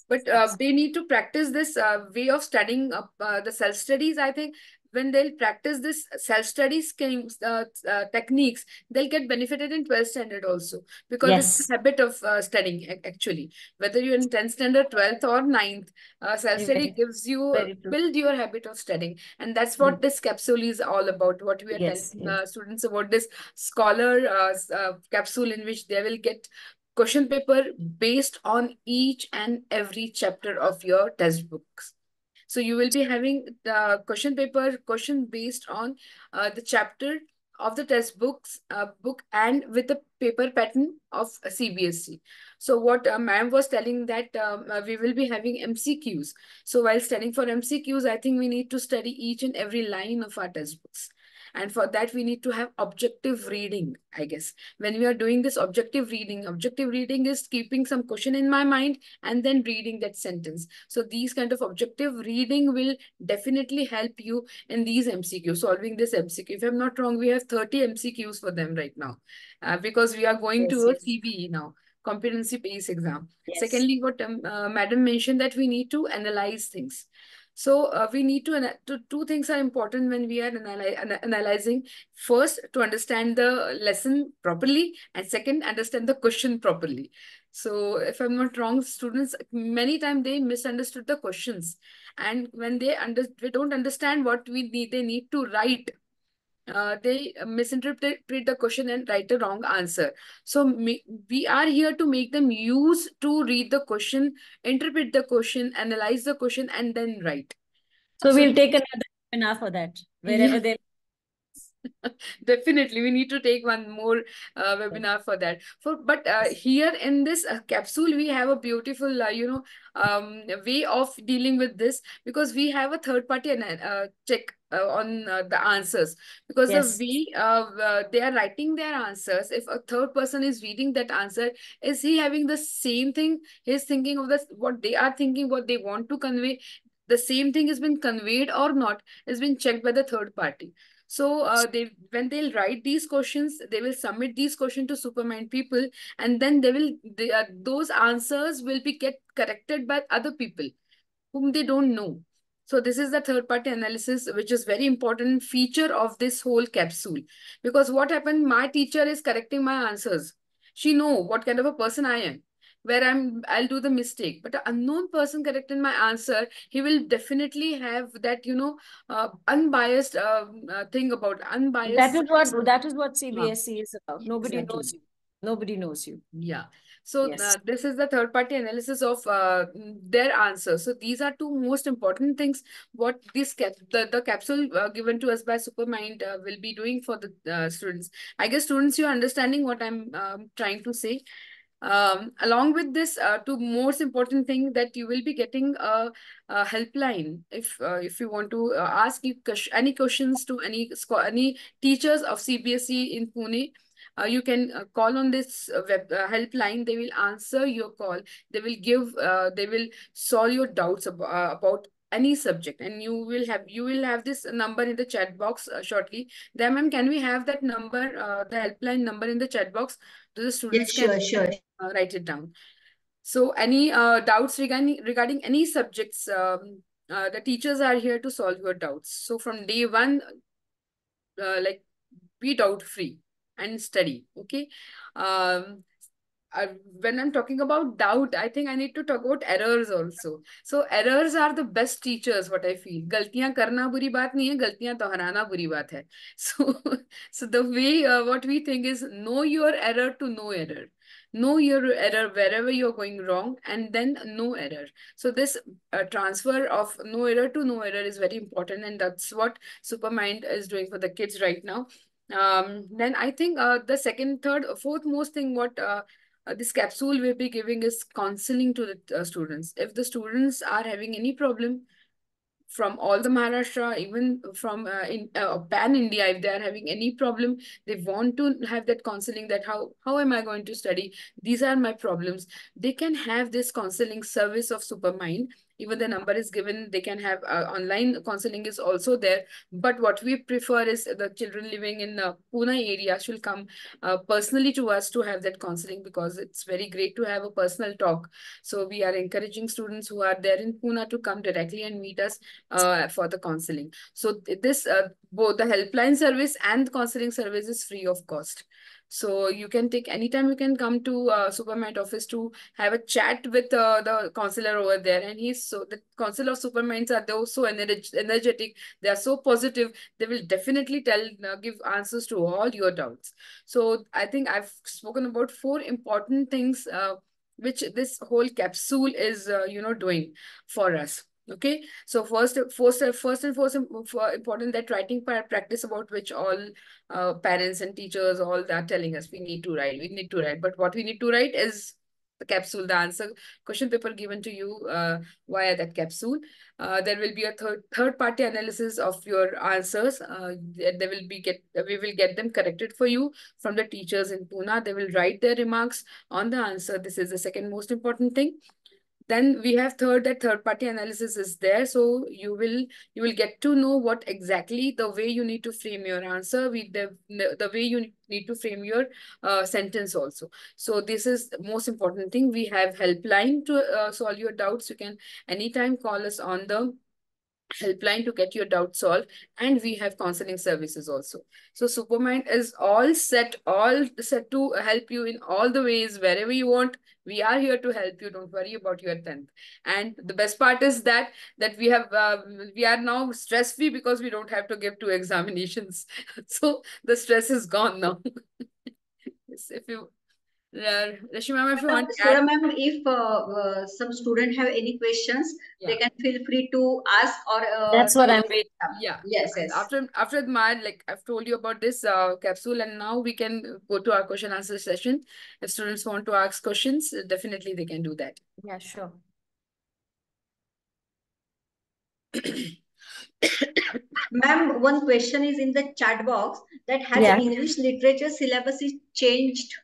But they need to practice this way of studying the self studies. I think when they'll practice this self study schemes techniques, they'll get benefited in 12th standard also because it's Yes. a habit of studying actually. Whether you're in 10th standard, 12th or 9th, self study Very, gives you very true. build your habit of studying, and that's what this capsule is all about. What we are Yes, telling yes. students about this scholar capsule in which they will get question paper based on each and every chapter of your test books. So you will be having the question paper question based on the chapter of the test book and with the paper pattern of CBSE. So what ma'am was telling that we will be having MCQs. So while studying for MCQs, I think we need to study each and every line of our test books. And for that, we need to have objective reading, I guess. When we are doing this objective reading is keeping some question in my mind and then reading that sentence. So these kind of objective reading will definitely help you in these MCQs, solving this MCQ. If I'm not wrong, we have 30 MCQs for them right now because we are going Yes, to a yes. CBE now, competency based exam. Yes. Secondly, what madam mentioned that we need to analyze things. So we need to two things are important when we are analyzing. First, to understand the lesson properly, and second, understand the question properly. So if I'm not wrong, students many times they misunderstood the questions, and when they don't understand what they need to write they misinterpret the question and write the wrong answer. So we are here to make them use to read the question, interpret the question, analyze the question, and then write. So So we'll take another webinar for that, wherever yeah, they. definitely we need to take one more webinar for that. But here in this capsule we have a beautiful way of dealing with this, because we have a third party check on the answers, because the Yes. way they are writing their answers, if a third person is reading that answer, is he having the same thing, he's thinking of this, what they are thinking, what they want to convey, the same thing has been conveyed or not, has been checked by the third party. So they, when they'll write these questions, they will submit these questions to Supermind people, and then those answers will be get corrected by other people whom they don't know. So this is the third party analysis, which is very important feature of this whole capsule. Because what happened, my teacher is correcting my answers. She know what kind of a person I am, where I'll do the mistake. But an unknown person correcting my answer, he will definitely have that, unbiased thing about That unbiased. is what Yeah, CBSE is about. Nobody exactly. knows you. Nobody knows you. Yeah. So Yes. this is the third party analysis of their answers. So these are two most important things what the capsule given to us by Supermind will be doing for the students. I guess students, you're understanding what I'm trying to say. Along with this, two most important thing that you will be getting a helpline if you want to ask you any questions to any teachers of CBSE in Pune. You can call on this web helpline. They will answer your call. They will solve your doubts about any subject, and you will have this number in the chat box shortly. Then, ma'am, can we have that number, the helpline number in the chat box, so the Yes, students can sure, sure. write it down. So any doubts regarding any subjects, the teachers are here to solve your doubts. So from day one, like, be doubt free and study. Okay. Um, uh, when I'm talking about doubt, I think I need to talk about errors also. So errors are the best teachers, what I feel. गलतियां करना बुरी बात नहीं है, गलतियां दोहराना बुरी बात है. So, so the way what we think is know your error to no error. Know your error wherever you're going wrong, and then no error. So this transfer of no error to no error is very important, and that's what Supermind is doing for the kids right now. Then I think the second, third, fourth most thing what this capsule will be giving is counseling to the students. If the students are having any problem from all the Maharashtra, even from in pan India, if they are having any problem, they want to have that counseling. That how am I going to study? These are my problems. They can have this counseling service of Supermind. Even the number is given. They can have online counseling is also there. But what we prefer is the children living in Pune area should come personally to us to have that counseling, because it's very great to have a personal talk. So we are encouraging students who are there in Pune to come directly and meet us for the counseling. So this both the helpline service and counseling service is free of cost. So you can take anytime, you can come to Supermind office to have a chat with the counselor over there. And the counselor of Superminds are those so energetic. They are so positive. They will definitely give answers to all your doubts. So I think I've spoken about four important things which this whole capsule is doing for us. Okay, so first and foremost important that writing practice, about which all parents and teachers all that telling us we need to write. We need to write, but what we need to write is the capsule, the answer question paper given to you via that capsule. There will be a third party analysis of your answers. They will be we will get them corrected for you from the teachers in Pune. They will write their remarks on the answer. This is the second most important thing. Then we have that third party analysis is there, so you will get to know what exactly the way you need to frame your answer with the way you need to frame your sentence also. So this is the most important thing. We have helpline to solve your doubts. You can anytime call us on the helpline to get your doubt solved, and we have counseling services also. So Supermind is all set to help you in all the ways wherever you want. We are here to help you. Don't worry about your 10th. And the best part is that we are now stress free because we don't have to give 2 examinations. So the stress is gone now. Yes, if you Rashmi ma'am, if you want to add. Sura ma'am, if some student have any questions, they can feel free to ask or That's what I'm waiting. Yeah. Yes, yes. After my, like I've told you about this capsule, and now we can go to our question answer session. If students want to ask questions, definitely they can do that. Yeah, sure. Ma'am, one question is in the chat box that has Yeah. English literature syllabus is changed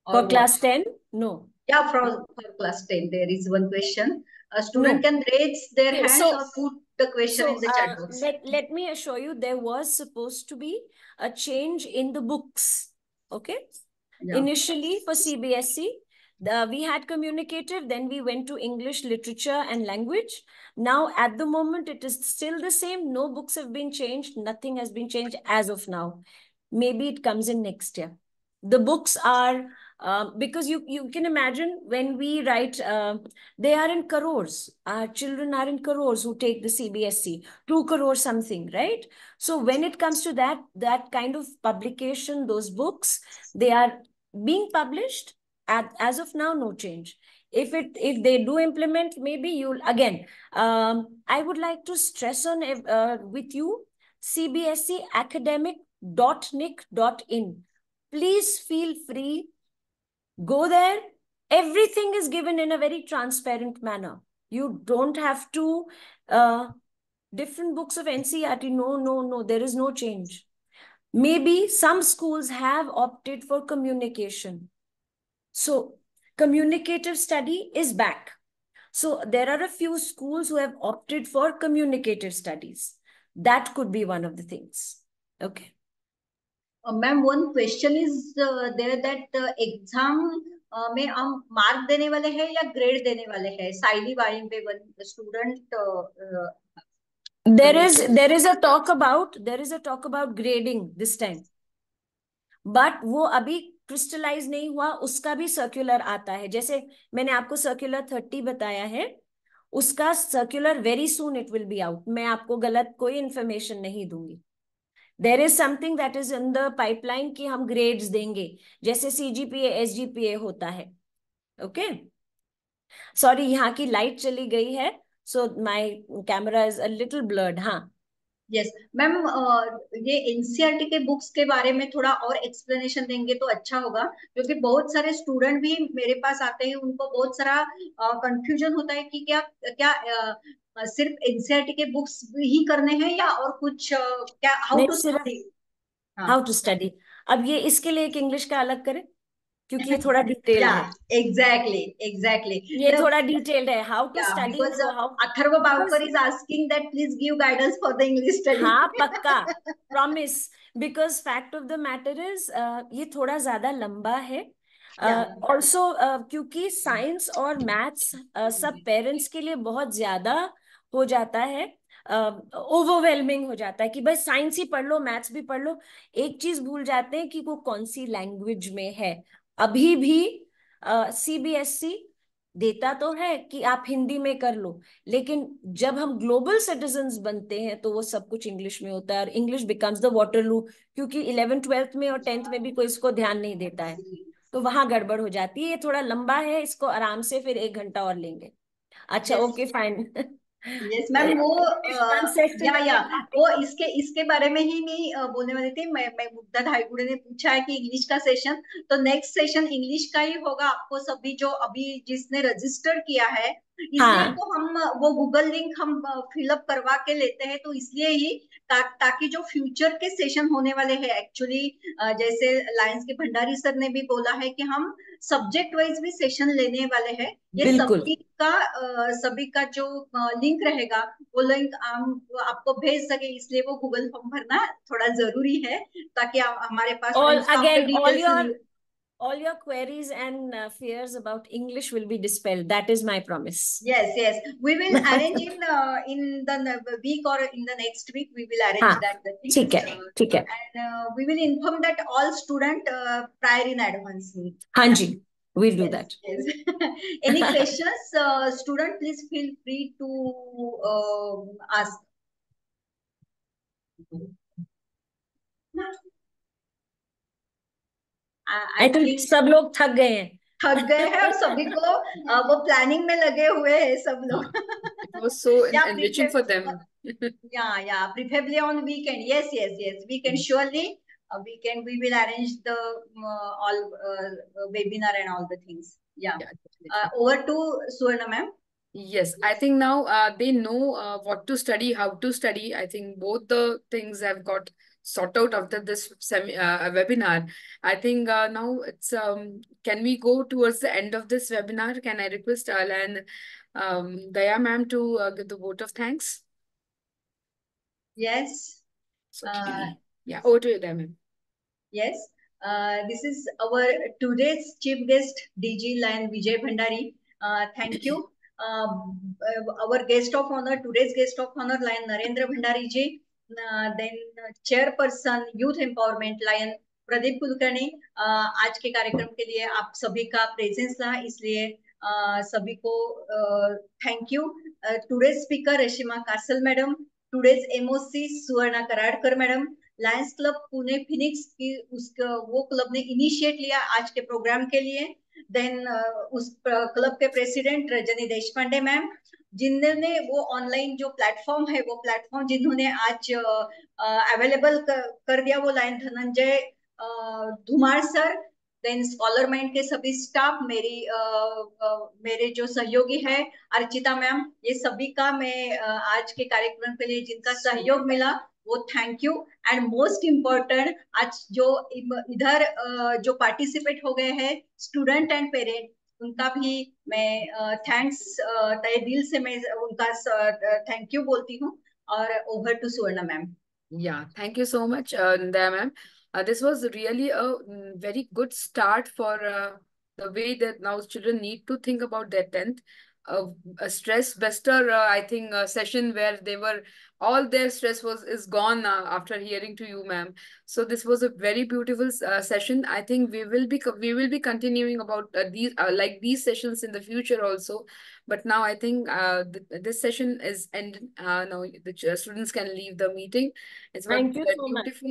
or For class 10? No. Yeah, for class 10, there is one question. A student can raise their Okay, hands or put the question in the chat box. Let me assure you, there was supposed to be a change in the books. Okay. Yeah. Initially for CBSE, we had communicative, then we went to English literature and language. Now at the moment, it is still the same. No books have been changed. Nothing has been changed as of now. Maybe it comes in next year. The books are, because you can imagine when we write, they are in crores. Our children are in crores who take the CBSE, 2 crores something, right? So when it comes to that kind of publication, those books, they are being published. As of now, no change. If they do implement, maybe you'll again. I would like to stress on with you, cbseacademic.nic.in. Please feel free. Go there. Everything is given in a very transparent manner. You don't have to different books of NCERT. No. There is no change. Maybe some schools have opted for communication. So communicative study is back. So there are a few schools who have opted for communicative studies. That could be one of the things. Okay. Ma'am, one question is there that exam में हम mark देने वाले हैं या grade देने वाले हैं साइली वाली पे one student there is a talk about grading this time, but वो अभी क्रिस्टलाइज नहीं हुआ. उसका भी सर्कुलर आता है. जैसे मैंने आपको सर्कुलर 30 बताया है, उसका circular very soon it will be out. मैं आपको गलत कोई इंफॉर्मेशन नहीं दूंगी. There is something that is in the pipeline कि हम ग्रेड्स देंगे, जैसे CGPA SGPA होता है. ओके, सॉरी यहाँ की लाइट चली गई है, so my camera is a little blurred. हाँ, यस मैम, ये एनसीईआरटी के बुक्स के बारे में थोड़ा और एक्सप्लेनेशन देंगे तो अच्छा होगा, क्योंकि बहुत सारे स्टूडेंट भी मेरे पास आते हैं, उनको बहुत सारा कंफ्यूजन होता है कि क्या क्या सिर्फ एनसीईआरटी के बुक्स ही करने हैं या और कुछ क्या how to study. How to study. अब ये इसके लिए एक इंग्लिश का अलग करें, क्योंकि ये थोड़ा डिटेल्ड है. एग्जैक्टली ये थोड़ा डिटेल्ड है. How to study. Atharva Bawkar is asking that please give guidance for the English study. हाँ, पक्का, promise. Because fact of the matter is ये थोड़ा ज्यादा लंबा है. ऑल्सो क्योंकि साइंस और मैथ्स सब पेरेंट्स के लिए बहुत ज्यादा हो जाता है, ओवरवेलमिंग हो जाता है कि बस साइंस ही पढ़ लो, मैथ्स भी पढ़ लो. एक चीज भूल जाते हैं कि वो कौन सी लैंग्वेज में है. अभी भी CBSE देता तो है कि आप हिंदी में कर लो, लेकिन जब हम ग्लोबल सिटीजन्स बनते हैं तो वो सब कुछ इंग्लिश में होता है, और इंग्लिश बिकम्स द वाटरलू. क्योंकि 11th 12th में और 10th में भी कोई इसको ध्यान नहीं देता है, तो वहां गड़बड़ हो जाती है. ये थोड़ा लंबा है, इसको आराम से फिर 1 घंटा और लेंगे. अच्छा, ओके, फाइन. यस मैम, वो वो इसके बारे में ही नहीं बोलने वाली थी. मैं मुग्धा धाईगुड़े ने पूछा है कि इंग्लिश का सेशन, तो नेक्स्ट सेशन इंग्लिश का ही होगा. आपको सभी जो अभी जिसने रजिस्टर किया है, इसलिए तो हम वो गूगल लिंक हम फिलअप करवा के लेते हैं, तो इसलिए ही ताकि जो फ्यूचर के सेशन होने वाले हैं, एक्चुअली जैसे लायंस के भंडारी सर ने भी बोला है कि हम सब्जेक्ट वाइज भी सेशन लेने वाले हैं. ये सभी का जो लिंक रहेगा, वो लिंक हम आपको भेज सके, इसलिए वो गूगल फॉर्म भरना थोड़ा जरूरी है, ताकि हमारे पास all your queries and fears about English will be dispelled. That is my promise. Yes, yes. We will arrange in the week or in the next week. We will arrange that the thing. ठीक है, ठीक है. And we will inform that all student prior in advance. हाँ जी, we'll do Yes, that. yes. Any questions, student? Please feel free to ask. I think सब लोग थक गए हैं. थक गए हैं और सभी को वो प्लानिंग में लगे हुए हैं सब लोग. It was so enriching for them. Yeah, preferably on weekend. Yes. Weekend surely. We will arrange the all webinar and all the things. Yeah. Over to Suvarna ma'am. Yes, I think now they know what to study, how to study. I think both the things have got sorted out after this webinar. I think now it's can we go towards the end of this webinar? Can I request Ala and Daya ma'am to give the vote of thanks? Yes. So, yeah, over to you, Daya ma'am. Yes. This is our today's chief guest, DG Lion Vijay Bhandari. Thank you. Our guest of honor, today's guest of honor, Lion Narendra Bhandari ji. Then chairperson Youth Empowerment Lion Pradeep Kulkarni. आज के कार्यक्रम के लिए आप सभी का presence था, इसलिए सभी को thank you. Today's speaker Reshima Kasal madam, today's MOC Suvarna Karadkar madam. Lions Club Pune Phoenix की वो क्लब ने इनिशिएट लिया आज के प्रोग्राम के लिए. देन उस क्लब के प्रेसिडेंट रजनी देशपांडे मैम, जिन्होंने वो ऑनलाइन जो प्लेटफॉर्म है वो प्लेटफॉर्म जिन्होंने आज अवेलेबल कर दिया, वो line Dhananjay Dhumar sir. Then Scholar Mind के सभी स्टाफ, मेरे जो सहयोगी है अर्चिता मैम, ये सभी का मैं आज के कार्यक्रम के लिए जिनका सहयोग मिला वो thank you. And most important, आज जो इधर जो पार्टिसिपेट हो गए हैं स्टूडेंट एंड पेरेंट, उनका भी मैं थैंक्स तहे दिल से मैं उनका थैंक यू बोलती हूँ. और over to Suvarna ma'am. Yeah, thank you so much, Daya ma'am. This was really a very good start for the way that now children need to think about their 10th. A stress buster, I think, session where they were all their stress is gone after hearing to you, ma'am. So this was a very beautiful session. I think we will be continuing about these like these sessions in the future also. But now I think this session is ended. Now the students can leave the meeting. It's Thank you a so much.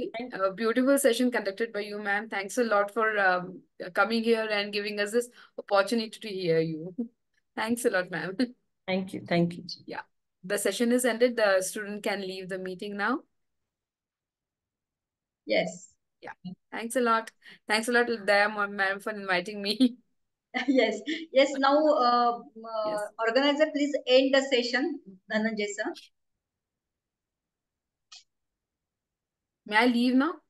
beautiful session conducted by you, ma'am. Thanks a lot for coming here and giving us this opportunity to hear you. Thanks a lot, ma'am. Thank you. Thank you. Yeah. The session is ended. The student can leave the meeting now. Yes. Yeah. Thanks a lot. Thanks a lot, Daya ma'am, for inviting me. Yes. Now, organizer, please end the session. Dhananjay sir. May I leave now?